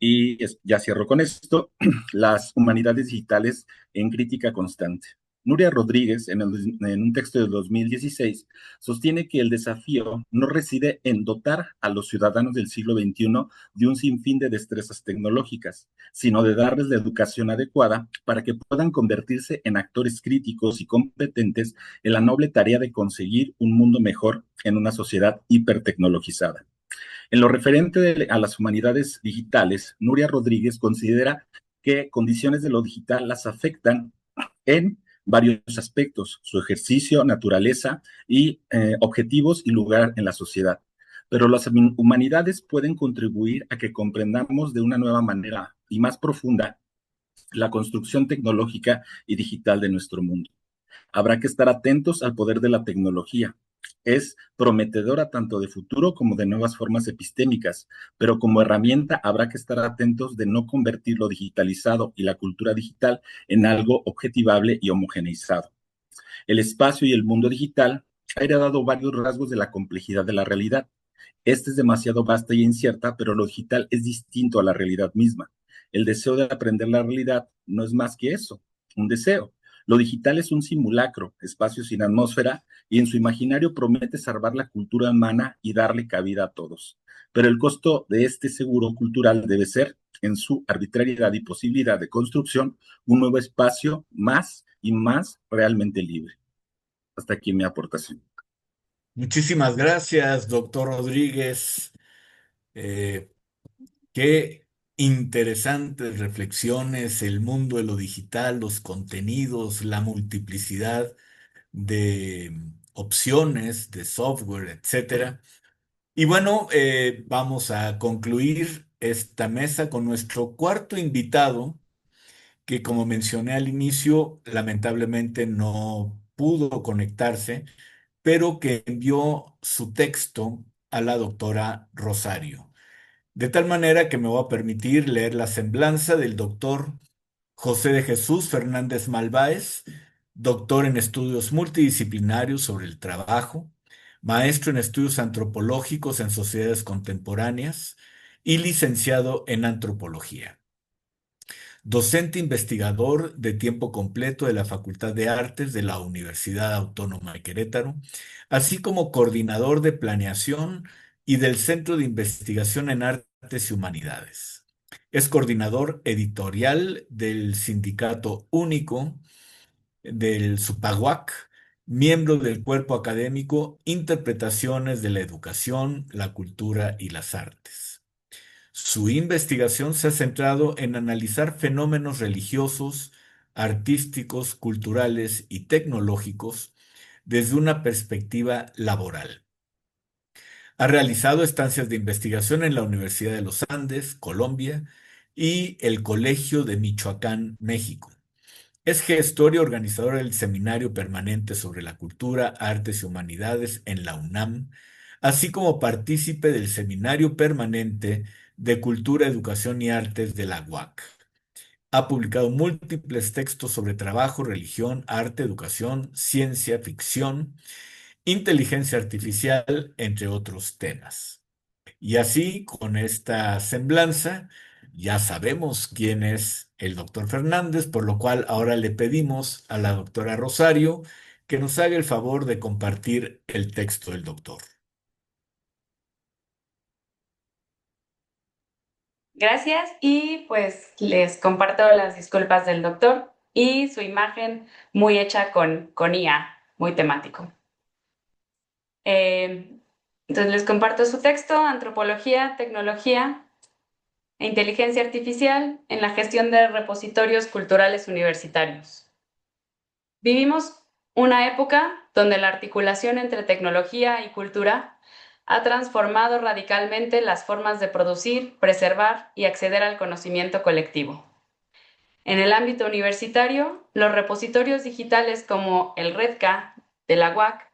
Y ya cierro con esto, las humanidades digitales en crítica constante. Nuria Rodríguez, en un texto de 2016, sostiene que el desafío no reside en dotar a los ciudadanos del siglo XXI de un sinfín de destrezas tecnológicas, sino de darles la educación adecuada para que puedan convertirse en actores críticos y competentes en la noble tarea de conseguir un mundo mejor en una sociedad hipertecnologizada. En lo referente a las humanidades digitales, Nuria Rodríguez considera que condiciones de lo digital las afectan en varios aspectos: su ejercicio, naturaleza y objetivos y lugar en la sociedad. Pero las humanidades pueden contribuir a que comprendamos de una nueva manera y más profunda la construcción tecnológica y digital de nuestro mundo. Habrá que estar atentos al poder de la tecnología. Es prometedora tanto de futuro como de nuevas formas epistémicas, pero como herramienta habrá que estar atentos de no convertir lo digitalizado y la cultura digital en algo objetivable y homogeneizado. El espacio y el mundo digital ha heredado varios rasgos de la complejidad de la realidad. Esta es demasiado vasta y incierta, pero lo digital es distinto a la realidad misma. El deseo de aprender la realidad no es más que eso, un deseo. Lo digital es un simulacro, espacio sin atmósfera, y en su imaginario promete salvar la cultura humana y darle cabida a todos. Pero el costo de este seguro cultural debe ser, en su arbitrariedad y posibilidad de construcción, un nuevo espacio más y más realmente libre. Hasta aquí mi aportación. Muchísimas gracias, doctor Rodríguez. Eh, Qué interesantes reflexiones, el mundo de lo digital, los contenidos, la multiplicidad de opciones, de software, etcétera. Y bueno, vamos a concluir esta mesa con nuestro cuarto invitado, que como mencioné al inicio, lamentablemente no pudo conectarse, pero que envió su texto a la doctora Rosario. De tal manera que me voy a permitir leer la semblanza del doctor José de Jesús Fernández Malváez, doctor en estudios multidisciplinarios sobre el trabajo, maestro en estudios antropológicos en sociedades contemporáneas y licenciado en antropología. Docente investigador de tiempo completo de la Facultad de Artes de la Universidad Autónoma de Querétaro, así como coordinador de planeación y del Centro de Investigación en Artes y Humanidades. Es coordinador editorial del Sindicato Único del SUPAGUAC, miembro del cuerpo académico Interpretaciones de la Educación, la Cultura y las Artes. Su investigación se ha centrado en analizar fenómenos religiosos, artísticos, culturales y tecnológicos desde una perspectiva laboral. Ha realizado estancias de investigación en la Universidad de los Andes, Colombia, y el Colegio de Michoacán, México. Es gestor y organizador del Seminario Permanente sobre la Cultura, Artes y Humanidades en la UNAM, así como partícipe del Seminario Permanente de Cultura, Educación y Artes de la UAC. Ha publicado múltiples textos sobre trabajo, religión, arte, educación, ciencia ficción, inteligencia artificial, entre otros temas. Y así, con esta semblanza, ya sabemos quién es el doctor Fernández, por lo cual ahora le pedimos a la doctora Rosario que nos haga el favor de compartir el texto del doctor. Gracias y pues les comparto las disculpas del doctor y su imagen muy hecha con IA, muy temático. Entonces les comparto su texto, Antropología, Tecnología e Inteligencia Artificial en la gestión de repositorios culturales universitarios. Vivimos una época donde la articulación entre tecnología y cultura ha transformado radicalmente las formas de producir, preservar y acceder al conocimiento colectivo. En el ámbito universitario, los repositorios digitales como el REDCA de la UAC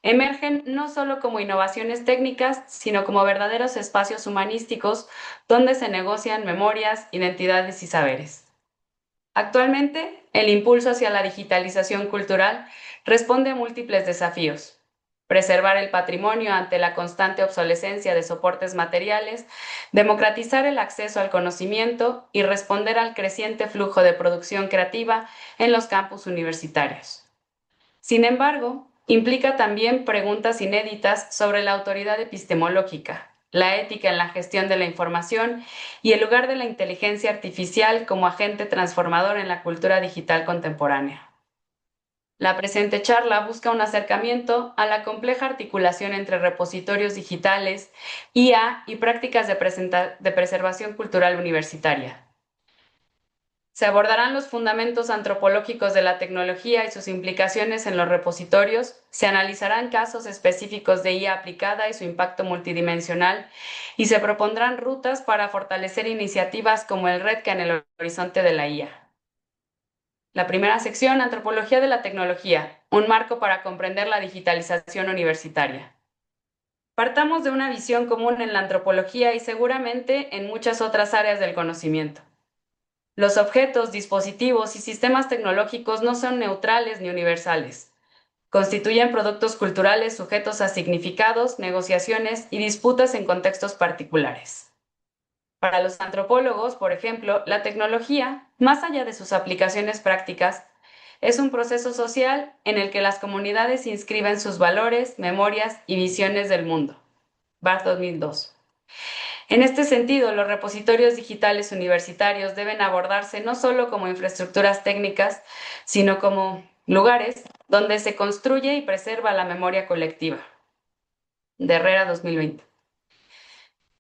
emergen no solo como innovaciones técnicas, sino como verdaderos espacios humanísticos donde se negocian memorias, identidades y saberes. Actualmente, el impulso hacia la digitalización cultural responde a múltiples desafíos. Preservar el patrimonio ante la constante obsolescencia de soportes materiales, democratizar el acceso al conocimiento y responder al creciente flujo de producción creativa en los campus universitarios. Sin embargo, implica también preguntas inéditas sobre la autoridad epistemológica, la ética en la gestión de la información y el lugar de la inteligencia artificial como agente transformador en la cultura digital contemporánea. La presente charla busca un acercamiento a la compleja articulación entre repositorios digitales, IA y prácticas de preservación cultural universitaria. Se abordarán los fundamentos antropológicos de la tecnología y sus implicaciones en los repositorios, se analizarán casos específicos de IA aplicada y su impacto multidimensional, y se propondrán rutas para fortalecer iniciativas como el REDCA en el horizonte de la IA. La primera sección, Antropología de la Tecnología, un marco para comprender la digitalización universitaria. Partamos de una visión común en la antropología y seguramente en muchas otras áreas del conocimiento. Los objetos, dispositivos y sistemas tecnológicos no son neutrales ni universales. Constituyen productos culturales sujetos a significados, negociaciones y disputas en contextos particulares. Para los antropólogos, por ejemplo, la tecnología, más allá de sus aplicaciones prácticas, Es un proceso social en el que las comunidades inscriben sus valores, memorias y visiones del mundo. Barth 2002. En este sentido, los repositorios digitales universitarios deben abordarse no solo como infraestructuras técnicas, sino como lugares donde se construye y preserva la memoria colectiva. De Herrera 2020.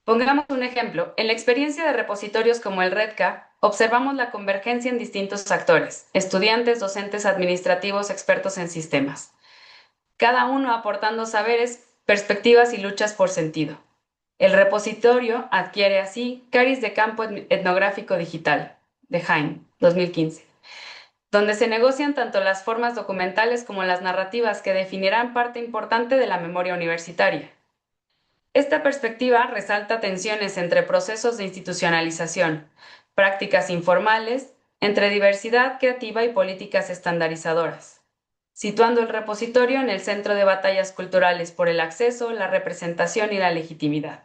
Pongamos un ejemplo. En la experiencia de repositorios como el REDCA, observamos la convergencia en distintos actores, estudiantes, docentes, administrativos, expertos en sistemas, cada uno aportando saberes, perspectivas y luchas por sentido. El repositorio adquiere así cariz de campo etnográfico digital, de Haim, 2015, donde se negocian tanto las formas documentales como las narrativas que definirán parte importante de la memoria universitaria. Esta perspectiva resalta tensiones entre procesos de institucionalización, prácticas informales, entre diversidad creativa y políticas estandarizadoras, situando el repositorio en el centro de batallas culturales por el acceso, la representación y la legitimidad.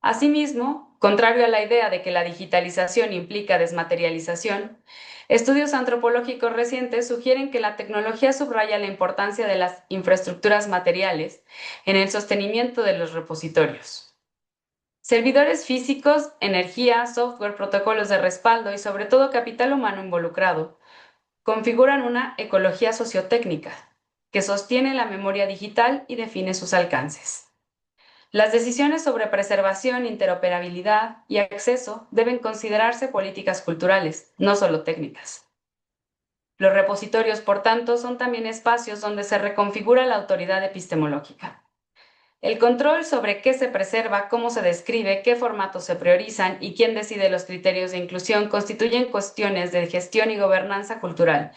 Asimismo, contrario a la idea de que la digitalización implica desmaterialización, estudios antropológicos recientes sugieren que la tecnología subraya la importancia de las infraestructuras materiales en el sostenimiento de los repositorios. Servidores físicos, energía, software, protocolos de respaldo y sobre todo capital humano involucrado configuran una ecología sociotécnica que sostiene la memoria digital y define sus alcances. Las decisiones sobre preservación, interoperabilidad y acceso deben considerarse políticas culturales, no solo técnicas. Los repositorios, por tanto, son también espacios donde se reconfigura la autoridad epistemológica. El control sobre qué se preserva, cómo se describe, qué formatos se priorizan y quién decide los criterios de inclusión constituyen cuestiones de gestión y gobernanza cultural,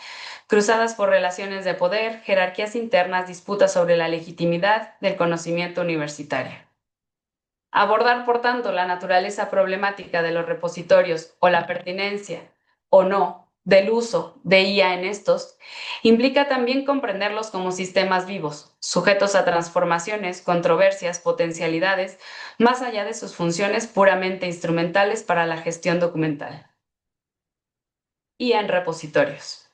cruzadas por relaciones de poder, jerarquías internas, disputas sobre la legitimidad del conocimiento universitario. Abordar, por tanto, la naturaleza problemática de los repositorios o la pertinencia o no del uso de IA en estos implica también comprenderlos como sistemas vivos, sujetos a transformaciones, controversias, potencialidades, más allá de sus funciones puramente instrumentales para la gestión documental. IA en repositorios.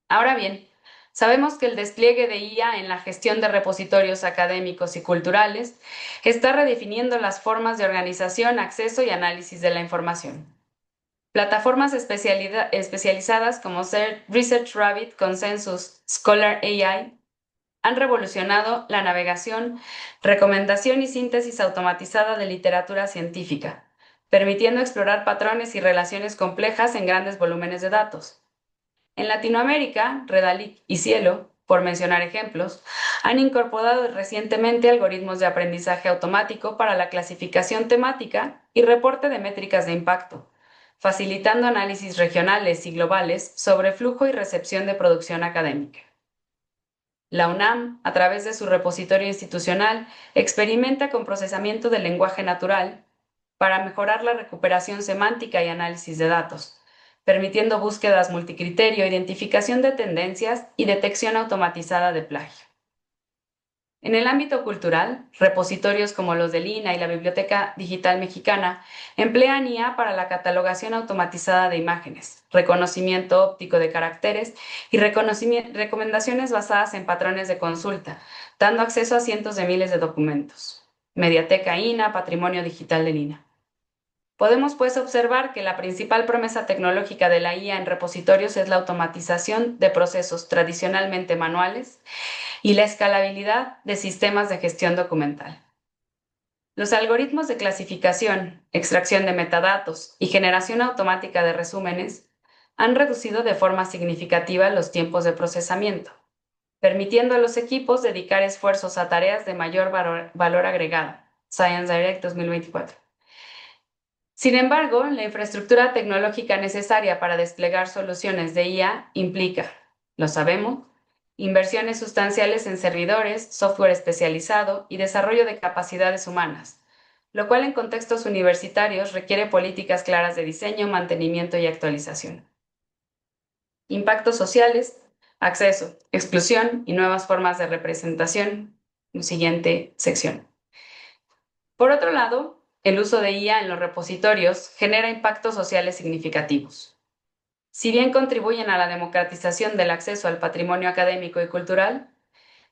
Ahora bien, sabemos que el despliegue de IA en la gestión de repositorios académicos y culturales está redefiniendo las formas de organización, acceso y análisis de la información. Plataformas especializadas como ResearchRabbit, Consensus, Scholar AI han revolucionado la navegación, recomendación y síntesis automatizada de literatura científica, permitiendo explorar patrones y relaciones complejas en grandes volúmenes de datos. En Latinoamérica, Redalic y Cielo, por mencionar ejemplos, han incorporado recientemente algoritmos de aprendizaje automático para la clasificación temática y reporte de métricas de impacto, facilitando análisis regionales y globales sobre flujo y recepción de producción académica. La UNAM, a través de su repositorio institucional, experimenta con procesamiento del lenguaje natural para mejorar la recuperación semántica y análisis de datos, permitiendo búsquedas multicriterio, identificación de tendencias y detección automatizada de plagio. En el ámbito cultural, repositorios como los del INAH y la Biblioteca Digital Mexicana emplean IA para la catalogación automatizada de imágenes, reconocimiento óptico de caracteres y recomendaciones basadas en patrones de consulta, dando acceso a cientos de miles de documentos. Mediateca INAH, Patrimonio Digital del INAH. Podemos pues observar que la principal promesa tecnológica de la IA en repositorios es la automatización de procesos tradicionalmente manuales y la escalabilidad de sistemas de gestión documental. Los algoritmos de clasificación, extracción de metadatos y generación automática de resúmenes han reducido de forma significativa los tiempos de procesamiento, permitiendo a los equipos dedicar esfuerzos a tareas de mayor valor agregado. Science Direct 2024. Sin embargo, la infraestructura tecnológica necesaria para desplegar soluciones de IA implica, lo sabemos, inversiones sustanciales en servidores, software especializado y desarrollo de capacidades humanas, lo cual en contextos universitarios requiere políticas claras de diseño, mantenimiento y actualización. Impactos sociales, acceso, exclusión y nuevas formas de representación. Siguiente sección. Por otro lado, el uso de IA en los repositorios genera impactos sociales significativos. Si bien contribuyen a la democratización del acceso al patrimonio académico y cultural,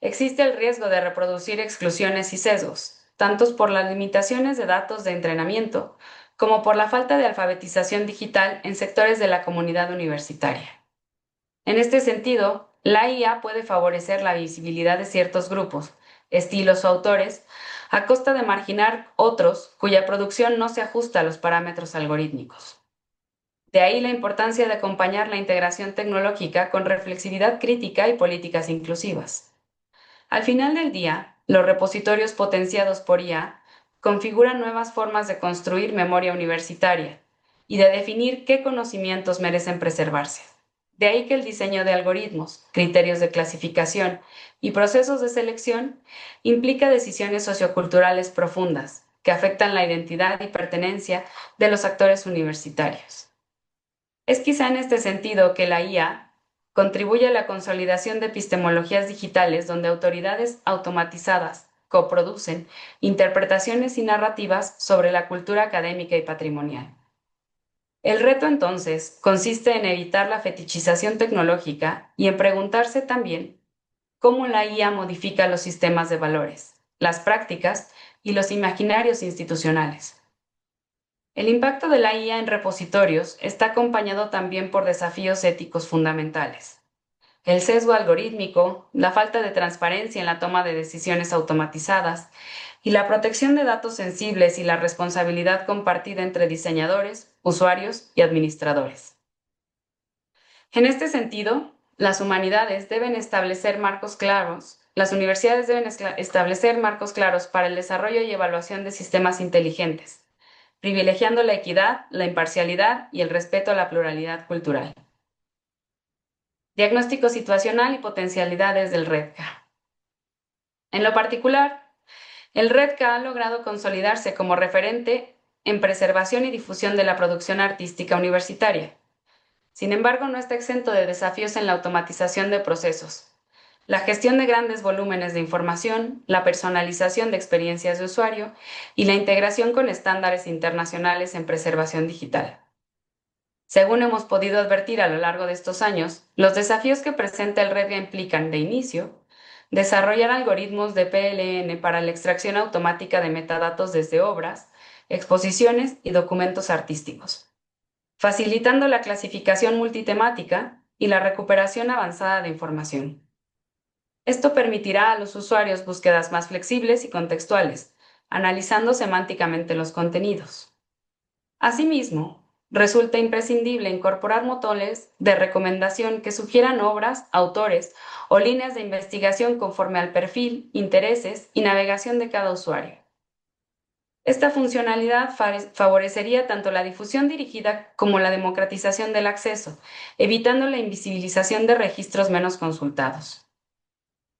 existe el riesgo de reproducir exclusiones y sesgos, tanto por las limitaciones de datos de entrenamiento como por la falta de alfabetización digital en sectores de la comunidad universitaria. En este sentido, la IA puede favorecer la visibilidad de ciertos grupos, estilos o autores, a costa de marginar otros cuya producción no se ajusta a los parámetros algorítmicos. De ahí la importancia de acompañar la integración tecnológica con reflexividad crítica y políticas inclusivas. Al final del día, los repositorios potenciados por IA configuran nuevas formas de construir memoria universitaria y de definir qué conocimientos merecen preservarse. De ahí que el diseño de algoritmos, criterios de clasificación y procesos de selección implica decisiones socioculturales profundas que afectan la identidad y pertenencia de los actores universitarios. Es quizá en este sentido que la IA contribuye a la consolidación de epistemologías digitales donde autoridades automatizadas coproducen interpretaciones y narrativas sobre la cultura académica y patrimonial. El reto entonces consiste en evitar la fetichización tecnológica y en preguntarse también cómo la IA modifica los sistemas de valores, las prácticas y los imaginarios institucionales. El impacto de la IA en repositorios está acompañado también por desafíos éticos fundamentales. El sesgo algorítmico, la falta de transparencia en la toma de decisiones automatizadas y la protección de datos sensibles y la responsabilidad compartida entre diseñadores, usuarios y administradores. En este sentido, las humanidades deben establecer marcos claros, las universidades deben establecer marcos claros para el desarrollo y evaluación de sistemas inteligentes, privilegiando la equidad, la imparcialidad y el respeto a la pluralidad cultural. Diagnóstico situacional y potencialidades del REDCA. En lo particular, el REDCA ha logrado consolidarse como referente en preservación y difusión de la producción artística universitaria. Sin embargo, no está exento de desafíos en la automatización de procesos, la gestión de grandes volúmenes de información, la personalización de experiencias de usuario y la integración con estándares internacionales en preservación digital. Según hemos podido advertir a lo largo de estos años, los desafíos que presenta el REDCA implican, de inicio, desarrollar algoritmos de PLN para la extracción automática de metadatos desde obras, exposiciones y documentos artísticos, facilitando la clasificación multitemática y la recuperación avanzada de información. Esto permitirá a los usuarios búsquedas más flexibles y contextuales, analizando semánticamente los contenidos. Asimismo, resulta imprescindible incorporar motores de recomendación que sugieran obras, autores o líneas de investigación conforme al perfil, intereses y navegación de cada usuario. Esta funcionalidad favorecería tanto la difusión dirigida como la democratización del acceso, evitando la invisibilización de registros menos consultados.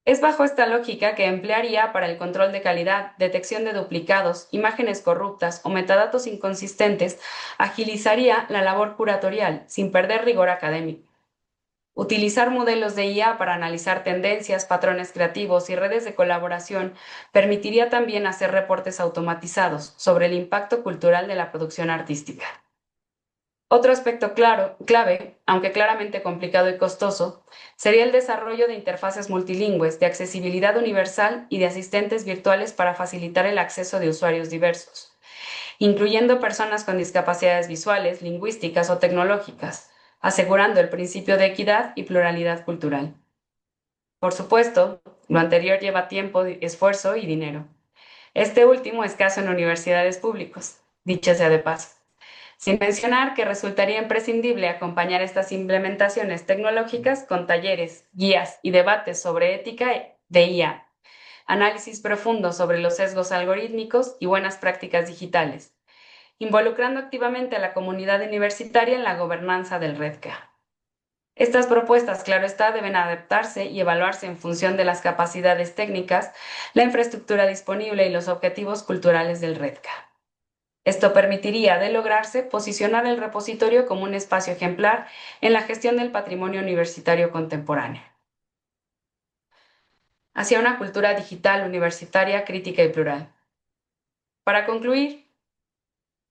Es bajo esta lógica que emplearía para el control de calidad, detección de duplicados, imágenes corruptas o metadatos inconsistentes, agilizaría la labor curatorial sin perder rigor académico. Utilizar modelos de IA para analizar tendencias, patrones creativos y redes de colaboración permitiría también hacer reportes automatizados sobre el impacto cultural de la producción artística. Otro aspecto clave, aunque claramente complicado y costoso, sería el desarrollo de interfaces multilingües, de accesibilidad universal y de asistentes virtuales para facilitar el acceso de usuarios diversos, incluyendo personas con discapacidades visuales, lingüísticas o tecnológicas, asegurando el principio de equidad y pluralidad cultural. Por supuesto, lo anterior lleva tiempo, esfuerzo y dinero. Este último escaso en universidades públicas, dicho sea de paso. Sin mencionar que resultaría imprescindible acompañar estas implementaciones tecnológicas con talleres, guías y debates sobre ética de IA, análisis profundo sobre los sesgos algorítmicos y buenas prácticas digitales, involucrando activamente a la comunidad universitaria en la gobernanza del REDCA. Estas propuestas, claro está, deben adaptarse y evaluarse en función de las capacidades técnicas, la infraestructura disponible y los objetivos culturales del REDCA. Esto permitiría, de lograrse, posicionar el repositorio como un espacio ejemplar en la gestión del patrimonio universitario contemporáneo. Hacia una cultura digital universitaria crítica y plural. Para concluir,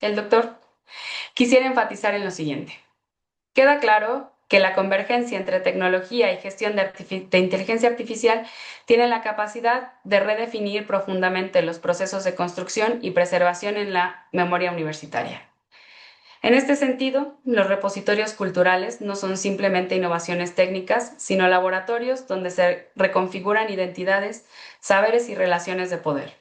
el doctor quisiera enfatizar en lo siguiente. Queda claro que la convergencia entre tecnología y gestión de inteligencia artificial tiene la capacidad de redefinir profundamente los procesos de construcción y preservación en la memoria universitaria. En este sentido, los repositorios culturales no son simplemente innovaciones técnicas, sino laboratorios donde se reconfiguran identidades, saberes y relaciones de poder.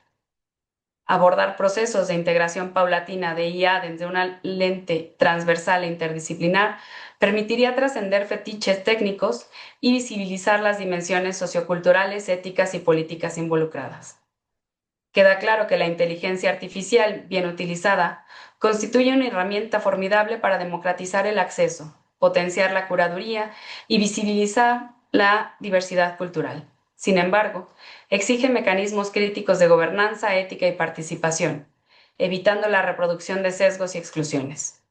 Abordar procesos de integración paulatina de IA desde una lente transversal e interdisciplinar permitiría trascender fetiches técnicos y visibilizar las dimensiones socioculturales, éticas y políticas involucradas. Queda claro que la inteligencia artificial, bien utilizada, constituye una herramienta formidable para democratizar el acceso, potenciar la curaduría y visibilizar la diversidad cultural. Sin embargo, exige mecanismos críticos de gobernanza, ética y participación, evitando la reproducción de sesgos y exclusiones.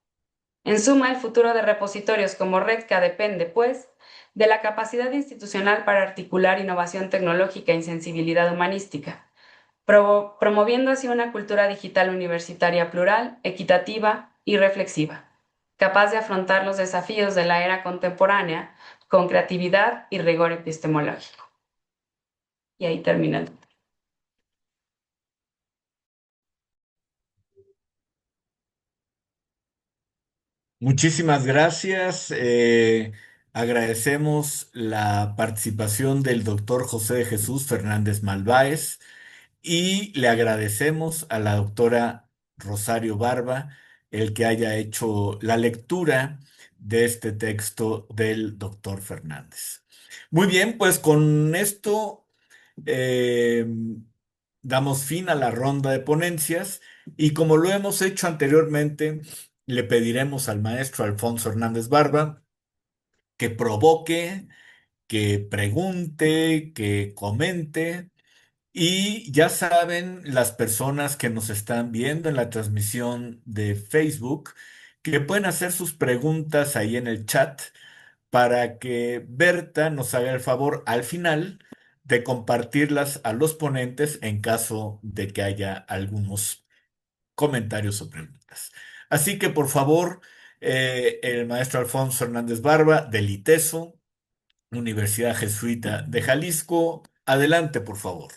En suma, el futuro de repositorios como Redca depende, pues, de la capacidad institucional para articular innovación tecnológica y sensibilidad humanística, promoviendo así una cultura digital universitaria plural, equitativa y reflexiva, capaz de afrontar los desafíos de la era contemporánea con creatividad y rigor epistemológico. Y ahí termina. Muchísimas gracias. Agradecemos la participación del doctor José de Jesús Fernández Malváez y le agradecemos a la doctora Rosario Barba el que haya hecho la lectura de este texto del doctor Fernández. Muy bien, pues con esto eh, damos fin a la ronda de ponencias y como lo hemos hecho anteriormente, le pediremos al maestro Alfonso Hernández Barba que provoque, que pregunte, que comente. Y ya saben las personas que nos están viendo en la transmisión de Facebook que pueden hacer sus preguntas ahí en el chat para que Berta nos haga el favor al final de compartirlas a los ponentes en caso de que haya algunos comentarios o preguntas. Así que por favor, el maestro Alfonso Hernández Barba, del ITESO, Universidad Jesuita de Jalisco, adelante, por favor.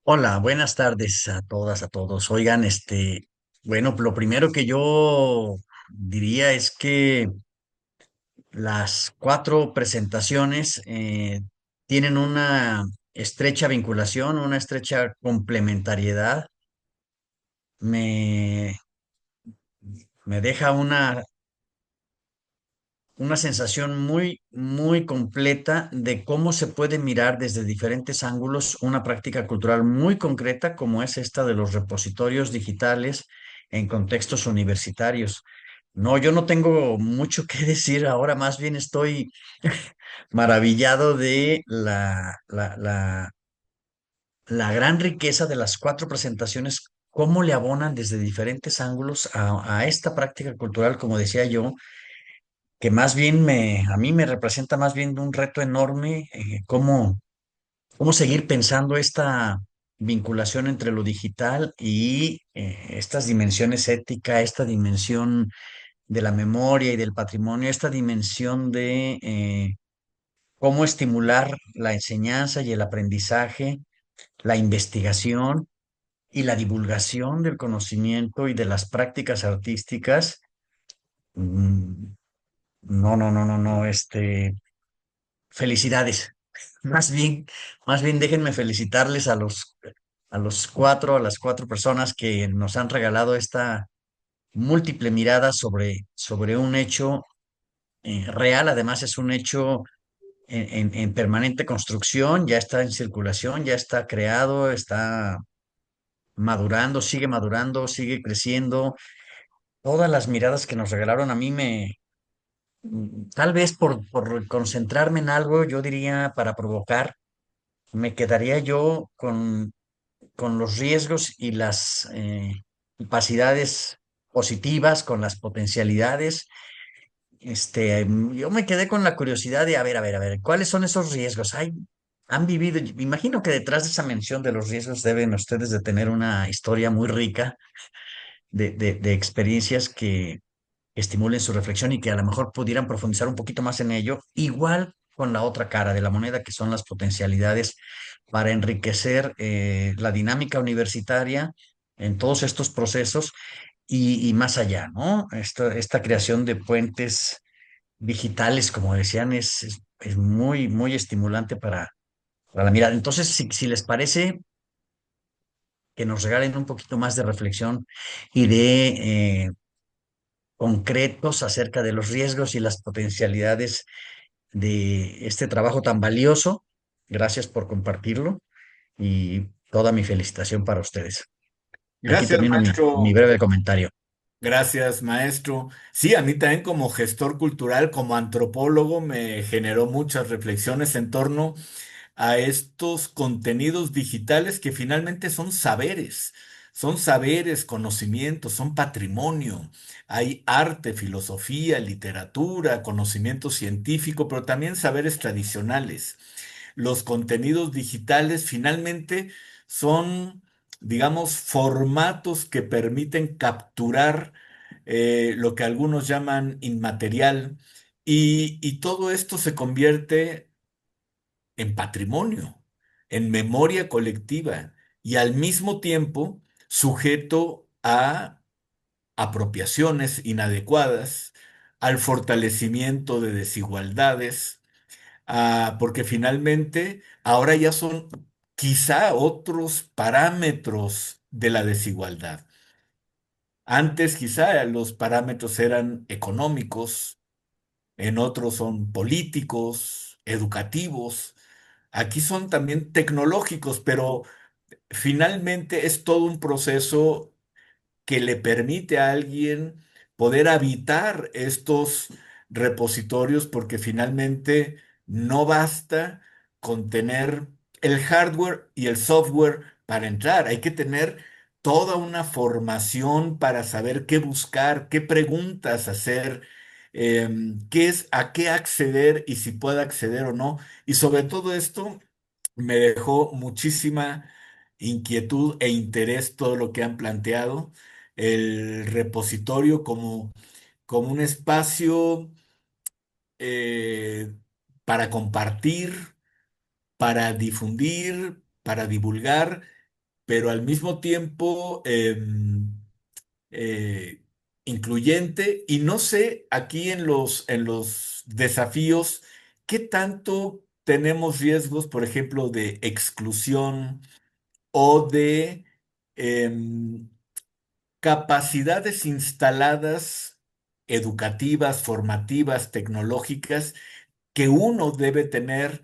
Hola, buenas tardes a todas, a todos. Oigan, bueno, lo primero que yo diría es que las cuatro presentaciones tienen una estrecha vinculación, una estrecha complementariedad. Me, me deja una sensación muy, muy completa de cómo se puede mirar desde diferentes ángulos una práctica cultural muy concreta como es esta de los repositorios digitales en contextos universitarios. No, yo no tengo mucho que decir ahora, más bien estoy maravillado de la gran riqueza de las cuatro presentaciones, cómo le abonan desde diferentes ángulos a esta práctica cultural, como decía yo, que más bien a mí me representa más bien un reto enorme, cómo seguir pensando esta vinculación entre lo digital y estas dimensiones ética, esta dimensión de la memoria y del patrimonio, esta dimensión de cómo estimular la enseñanza y el aprendizaje, la investigación y la divulgación del conocimiento y de las prácticas artísticas. Mm, No, no, no, no, no, felicidades. Más bien, más bien déjenme felicitarles a las cuatro personas que nos han regalado esta múltiple mirada sobre un hecho real. Además, es un hecho en permanente construcción, ya está en circulación, ya está creado, está madurando, sigue creciendo. Todas las miradas que nos regalaron a mí tal vez por concentrarme en algo, yo diría para provocar. Me quedaría yo con los riesgos y las capacidades positivas, con las potencialidades. Yo me quedé con la curiosidad de, a ver, ¿cuáles son esos riesgos? Han vivido, me imagino que detrás de esa mención de los riesgos deben ustedes de tener una historia muy rica de experiencias que estimulen su reflexión y que a lo mejor pudieran profundizar un poquito más en ello, igual con la otra cara de la moneda, que son las potencialidades para enriquecer la dinámica universitaria en todos estos procesos y más allá, ¿no? Esta creación de puentes digitales, como decían, es muy, muy estimulante para la mirada. Entonces, si les parece que nos regalen un poquito más de reflexión y de concretos acerca de los riesgos y las potencialidades de este trabajo tan valioso. Gracias por compartirlo y toda mi felicitación para ustedes. Aquí Gracias, termino mi maestro. breve comentario. Gracias, maestro. Sí, a mí también como gestor cultural, como antropólogo, me generó muchas reflexiones en torno a estos contenidos digitales que finalmente son saberes, conocimientos, son patrimonio. Hay arte, filosofía, literatura, conocimiento científico, pero también saberes tradicionales. Los contenidos digitales finalmente son, digamos, formatos que permiten capturar lo que algunos llaman inmaterial y todo esto se convierte en patrimonio, en memoria colectiva y al mismo tiempo sujeto a apropiaciones inadecuadas, al fortalecimiento de desigualdades, porque finalmente ahora ya son quizá otros parámetros de la desigualdad. Antes quizá los parámetros eran económicos, en otros son políticos, educativos. Aquí son también tecnológicos, pero finalmente es todo un proceso que le permite a alguien poder habitar estos repositorios porque finalmente no basta con tener el hardware y el software para entrar. Hay que tener toda una formación para saber qué buscar, qué preguntas hacer, qué es, a qué acceder y si puede acceder o no. Y sobre todo esto me dejó muchísima inquietud e interés todo lo que han planteado el repositorio como un espacio eh, para compartir, para difundir, para divulgar, pero al mismo tiempo eh, incluyente. Y no sé aquí en los desafíos, ¿qué tanto tenemos riesgos, por ejemplo, de exclusión o de em, capacidades instaladas, educativas, formativas, tecnológicas, que uno debe tener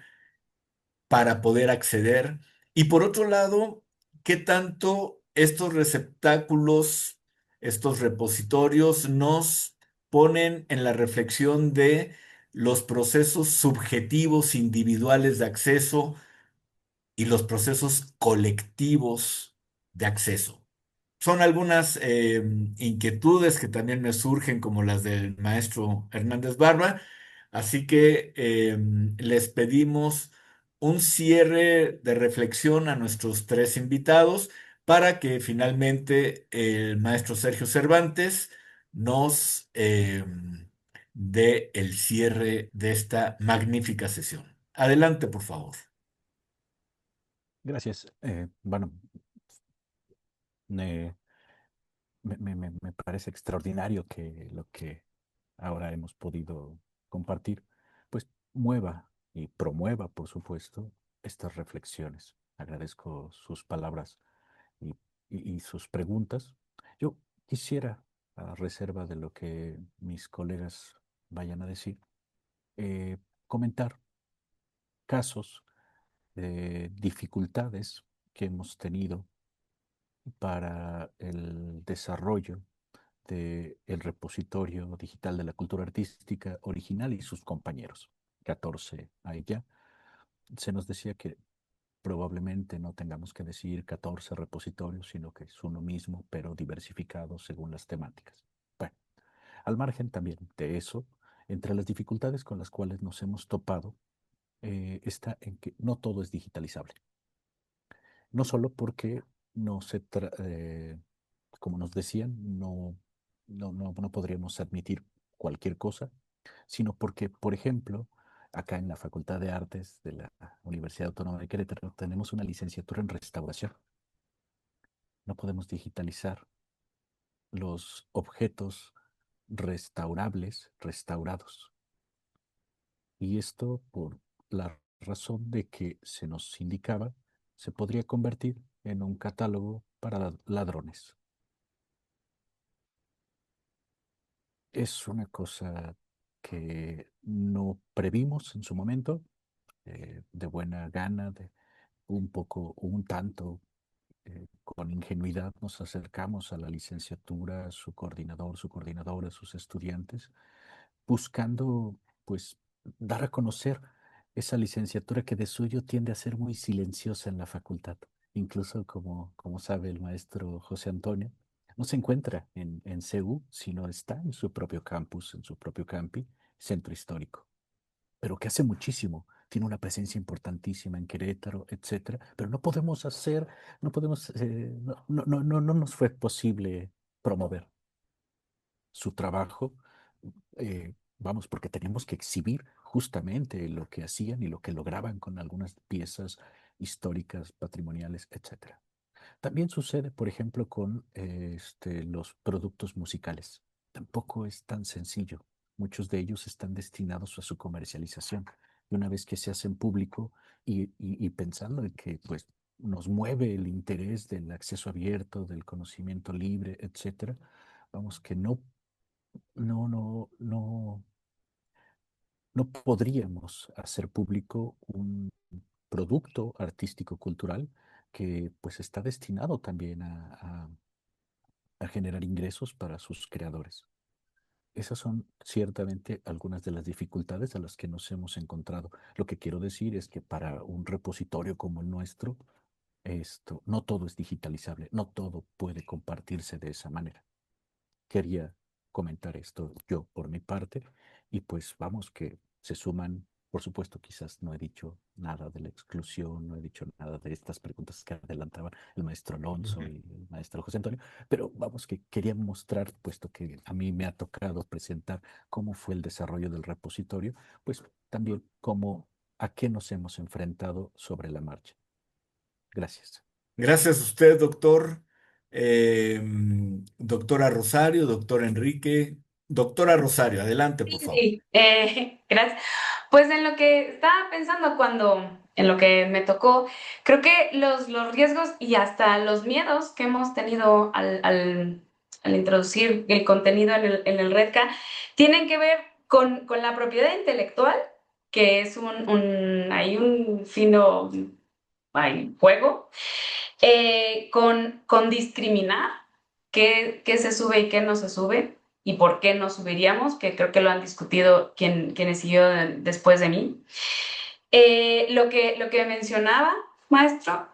para poder acceder? Y por otro lado, ¿qué tanto estos receptáculos, estos repositorios nos ponen en la reflexión de los procesos subjetivos individuales de acceso y los procesos colectivos de acceso? Son algunas inquietudes que también me surgen, como las del maestro Hernández Barba. Así que les pedimos un cierre de reflexión a nuestros tres invitados para que finalmente el maestro Sergio Cervantes nos dé el cierre de esta magnífica sesión. Adelante, por favor. Gracias. Bueno, me, me parece extraordinario que lo que ahora hemos podido compartir, pues mueva y promueva, por supuesto, estas reflexiones. Agradezco sus palabras y, y sus preguntas. Yo quisiera, a reserva de lo que mis colegas vayan a decir, eh, comentar casos de dificultades que hemos tenido para el desarrollo del repositorio digital de la cultura artística original y sus compañeros. 14 a ella. Se nos decía que probablemente no tengamos que decir 14 repositorios, sino que es uno mismo, pero diversificado según las temáticas. Bueno, al margen también de eso, entre las dificultades con las cuales nos hemos topado, está en que no todo es digitalizable. No solo porque no se, como nos decían, no no podríamos admitir cualquier cosa, sino porque, por ejemplo, acá en la Facultad de Artes de la Universidad Autónoma de Querétaro tenemos una licenciatura en restauración. No podemos digitalizar los objetos restaurables, restaurados. Y esto por la razón de que se nos indicaba, se podría convertir en un catálogo para ladrones. Es una cosa que no previmos en su momento, de buena gana, de un poco, un tanto, con ingenuidad nos acercamos a la licenciatura, su coordinador, su coordinadora, sus estudiantes, buscando, pues, dar a conocer esa licenciatura que de suyo tiende a ser muy silenciosa en la facultad. Incluso, como sabe el maestro José Antonio, no se encuentra en CEU, sino está en su propio campus, en su propio campi, centro histórico, pero que hace muchísimo. Tiene una presencia importantísima en Querétaro, etcétera, pero no podemos hacer, no podemos, no nos fue posible promover su trabajo, vamos, porque teníamos que exhibir justamente lo que hacían y lo que lograban con algunas piezas históricas, patrimoniales, etcétera. También sucede, por ejemplo, con los productos musicales. Tampoco es tan sencillo. Muchos de ellos están destinados a su comercialización. Y una vez que se hacen público y pensando en que pues, nos mueve el interés del acceso abierto, del conocimiento libre, etcétera, vamos que no, no, no, no podríamos hacer público un producto artístico cultural que pues está destinado también a generar ingresos para sus creadores. Esas son ciertamente algunas de las dificultades a las que nos hemos encontrado. Lo que quiero decir es que para un repositorio como el nuestro, no todo es digitalizable, no todo puede compartirse de esa manera. Quería comentar esto yo por mi parte y pues vamos que se suman, por supuesto, quizás no he dicho nada de la exclusión, no he dicho nada de estas preguntas que adelantaban el maestro Alonso y el maestro José Antonio, pero vamos que quería mostrar, puesto que a mí me ha tocado presentar cómo fue el desarrollo del repositorio, pues también cómo, a qué nos hemos enfrentado sobre la marcha. Gracias. Gracias a usted, doctor. Doctora Rosario, doctor Enrique. Doctora Rosario, adelante, por Sí, favor. sí, gracias. Pues en lo que estaba pensando en lo que me tocó, creo que los riesgos y hasta los miedos que hemos tenido al introducir el contenido en el REDCA tienen que ver con la propiedad intelectual, que es hay un fino juego, con discriminar qué se sube y qué no se sube y por qué no subiríamos, que creo que lo han discutido quienes siguieron después de mí. Lo que mencionaba, maestro,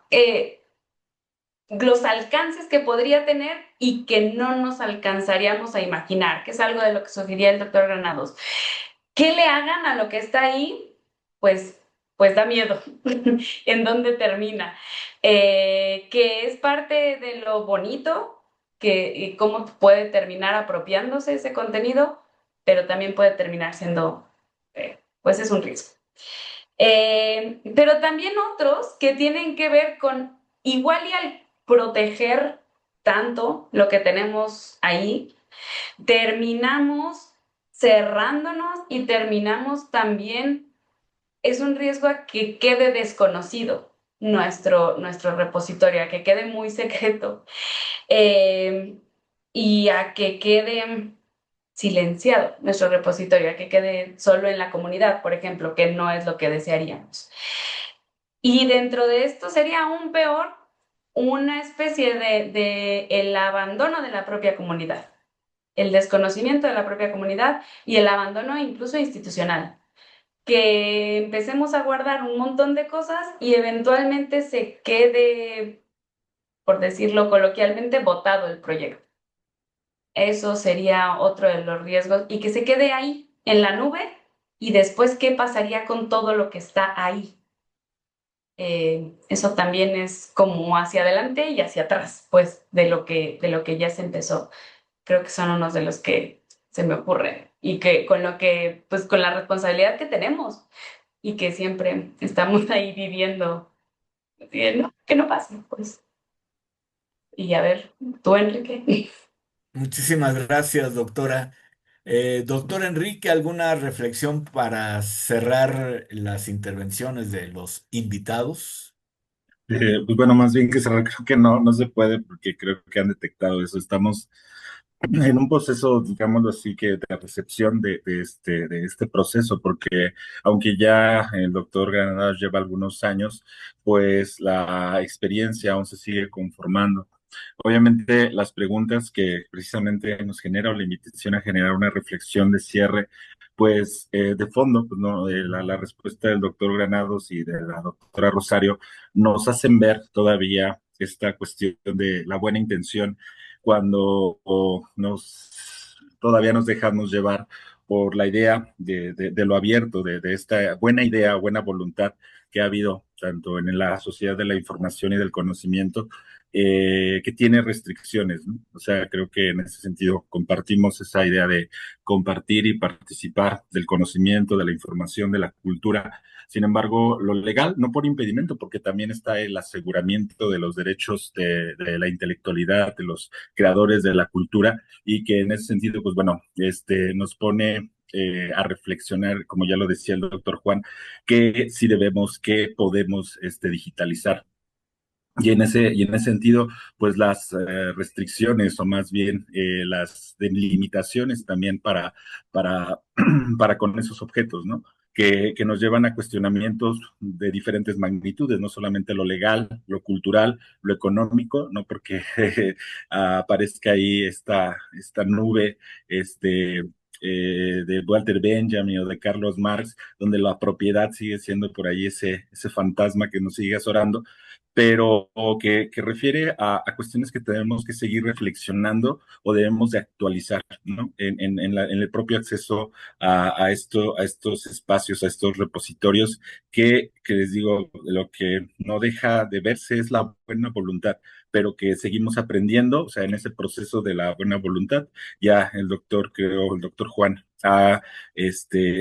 los alcances que podría tener y que no nos alcanzaríamos a imaginar, que es algo de lo que sugería el doctor Granados. ¿Qué le hagan a lo que está ahí? Pues, pues da miedo. ¿En dónde termina? Que es parte de lo bonito, y cómo puede terminar apropiándose ese contenido, pero también puede terminar siendo, pues es un riesgo. Pero también otros que tienen que ver con igual y al proteger tanto lo que tenemos ahí, terminamos cerrándonos y terminamos también, es un riesgo a que quede desconocido nuestro repositorio, a que quede muy secreto, eh, y a que quede silenciado nuestro repositorio, a que quede solo en la comunidad, por ejemplo, que no es lo que desearíamos. Y dentro de esto sería aún peor una especie de el abandono de la propia comunidad, el desconocimiento de la propia comunidad y el abandono incluso institucional. Que empecemos a guardar un montón de cosas y eventualmente se quede, por decirlo coloquialmente, botado el proyecto. Eso sería otro de los riesgos y que se quede ahí en la nube y después qué pasaría con todo lo que está ahí. Eso también es como hacia adelante y hacia atrás, pues, de lo que ya se empezó. creo que son unos de los que se me ocurren y que con lo que, pues con la responsabilidad que tenemos y que siempre estamos ahí viviendo, que no pase, pues. Y a ver, tú, Enrique. Muchísimas gracias, doctora. Doctor Enrique, ¿alguna reflexión para cerrar las intervenciones de los invitados? Pues bueno, más bien que cerrar, creo que no se puede porque creo que han detectado eso. Estamos en un proceso, digámoslo así, que de recepción de este proceso, porque aunque ya el doctor Granados lleva algunos años, pues la experiencia aún se sigue conformando. Obviamente, las preguntas que precisamente nos genera o la invitación a generar una reflexión de cierre, pues de fondo, pues, ¿no? La respuesta del doctor Granados y de la doctora Rosario nos hacen ver todavía esta cuestión de la buena intención cuando todavía nos dejamos llevar por la idea de lo abierto, de esta buena idea, buena voluntad que ha habido tanto en la sociedad de la información y del conocimiento, que tiene restricciones, ¿no? O sea, creo que en ese sentido compartimos esa idea de compartir y participar del conocimiento, de la información, de la cultura. Sin embargo, lo legal, no por impedimento, porque también está el aseguramiento de los derechos de la intelectualidad, de los creadores de la cultura, y que en ese sentido, pues bueno, nos pone a reflexionar, como ya lo decía el doctor Juan, que si debemos, que podemos digitalizar. Y en ese sentido, pues las restricciones o más bien las delimitaciones también para, para con esos objetos, ¿no? Que nos llevan a cuestionamientos de diferentes magnitudes, no solamente lo legal, lo cultural, lo económico, ¿no? Porque aparezca ahí esta nube, de Walter Benjamin o de Carlos Marx, donde la propiedad sigue siendo por ahí ese fantasma que nos sigue azorando, pero que refiere a cuestiones que tenemos que seguir reflexionando o debemos de actualizar, ¿no? En el propio acceso a estos espacios, a estos repositorios, que les digo, lo que no deja de verse es la buena voluntad, pero que seguimos aprendiendo, o sea, en ese proceso de la buena voluntad, ya el doctor, creo, el doctor Juan ha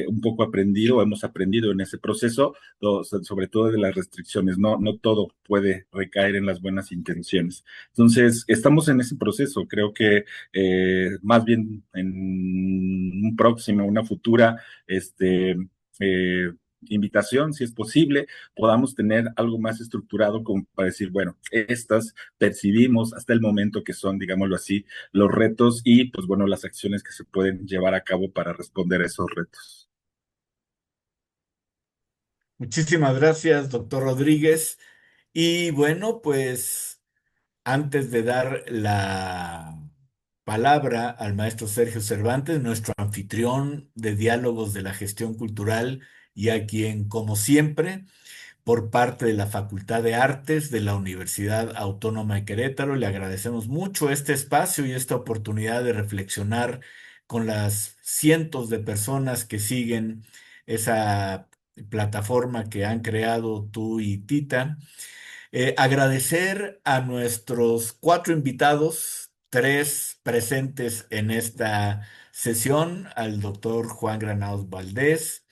un poco aprendido, hemos aprendido en ese proceso, sobre todo de las restricciones. No todo puede recaer en las buenas intenciones. Entonces, estamos en ese proceso. Creo que más bien en un próximo, una futura, eh, invitación, si es posible, podamos tener algo más estructurado como para decir, bueno, estas percibimos hasta el momento que son, digámoslo así, los retos y, pues bueno, las acciones que se pueden llevar a cabo para responder a esos retos. Muchísimas gracias, doctor Rodríguez. Y bueno, pues antes de dar la palabra al maestro Sergio Cervantes, nuestro anfitrión de diálogos de la gestión cultural y a quien, como siempre, por parte de la Facultad de Artes de la Universidad Autónoma de Querétaro, le agradecemos mucho este espacio y esta oportunidad de reflexionar con las cientos de personas que siguen esa plataforma que han creado tú y Tita. Agradecer a nuestros cuatro invitados, tres presentes en esta sesión, al doctor Juan Granados Valdés,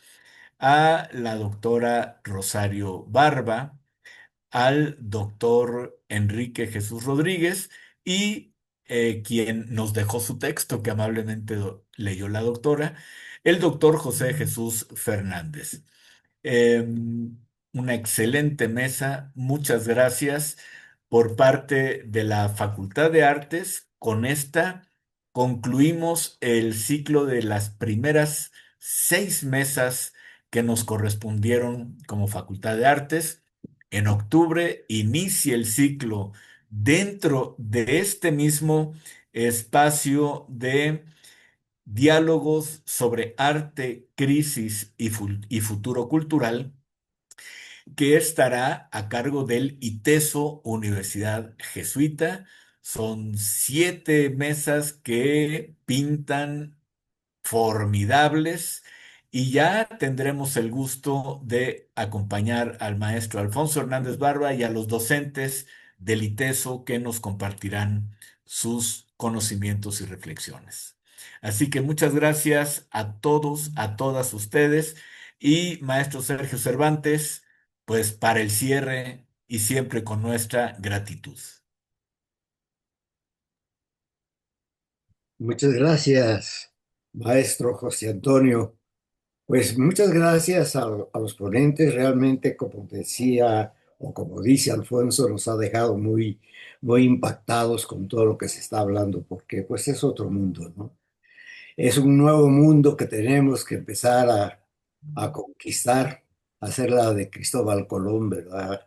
a la doctora Rosario Barba, al doctor Enrique Jesús Rodríguez y quien nos dejó su texto que amablemente leyó la doctora, el doctor José Jesús Fernández. Eh, una excelente mesa. Muchas gracias por parte de la Facultad de Artes. Con esta concluimos el ciclo de las primeras 6 mesas que nos correspondieron como Facultad de Artes. En octubre inicia el ciclo dentro de este mismo espacio de diálogos sobre arte, crisis y futuro cultural, que estará a cargo del ITESO Universidad Jesuita. Son 7 mesas que pintan formidables y ya tendremos el gusto de acompañar al maestro Alfonso Hernández Barba y a los docentes del ITESO que nos compartirán sus conocimientos y reflexiones. Así que muchas gracias a todos, a todas ustedes y maestro Sergio Cervantes, pues para el cierre y siempre con nuestra gratitud. Muchas gracias, maestro José Antonio. Pues muchas gracias a los ponentes. Realmente, como decía o como dice Alfonso, nos ha dejado muy impactados con todo lo que se está hablando, porque pues es otro mundo, ¿no? Es un nuevo mundo que tenemos que empezar a conquistar, hacer la de Cristóbal Colón, ¿verdad?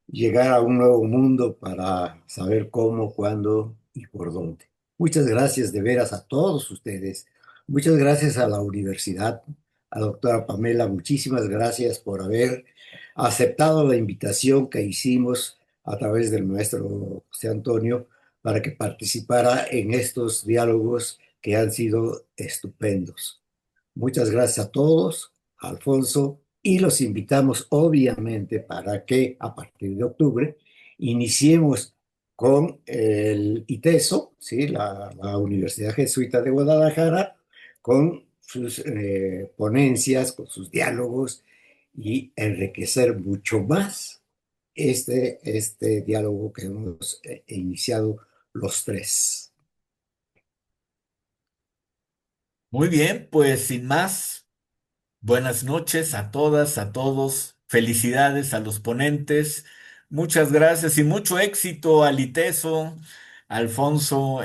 Llegar a un nuevo mundo para saber cómo, cuándo y por dónde. Muchas gracias de veras a todos ustedes. Muchas gracias a la universidad, a la doctora Pamela. Muchísimas gracias por haber aceptado la invitación que hicimos a través del maestro José Antonio para que participara en estos diálogos que han sido estupendos. Muchas gracias a todos, Alfonso, y los invitamos obviamente para que a partir de octubre iniciemos con el ITESO, ¿sí? La Universidad Jesuita de Guadalajara, con sus ponencias, con sus diálogos y enriquecer mucho más este diálogo que hemos iniciado los tres. Muy bien, pues sin más. Buenas noches a todas, a todos. Felicidades a los ponentes. Muchas gracias y mucho éxito al ITESO. Alfonso,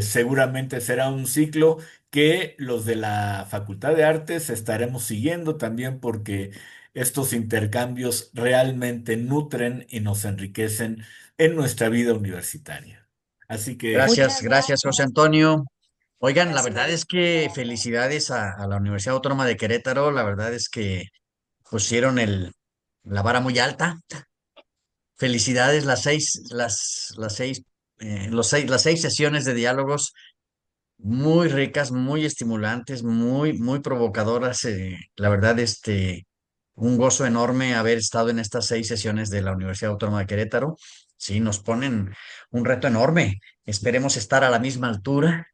seguramente será un ciclo que los de la Facultad de Artes estaremos siguiendo también porque estos intercambios realmente nutren y nos enriquecen en nuestra vida universitaria. Así que Gracias, Muchas gracias, José gracias. Antonio. Oigan, la verdad Gracias. es que felicidades a la Universidad Autónoma de Querétaro. La verdad es que pusieron la vara muy alta. Felicidades, las seis sesiones de diálogos muy ricas, muy estimulantes, muy provocadoras. La verdad, un gozo enorme haber estado en estas seis sesiones de la Universidad Autónoma de Querétaro. Sí, nos ponen un reto enorme. Esperemos estar a la misma altura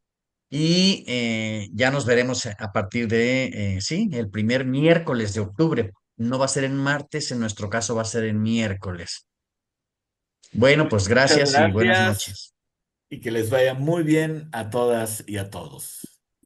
y ya nos veremos a partir de, sí, el primer miércoles de octubre. No va a ser en martes, en nuestro caso va a ser en miércoles. Bueno, pues muchas gracias y buenas gracias noches. y que les vaya muy bien a todas y a todos.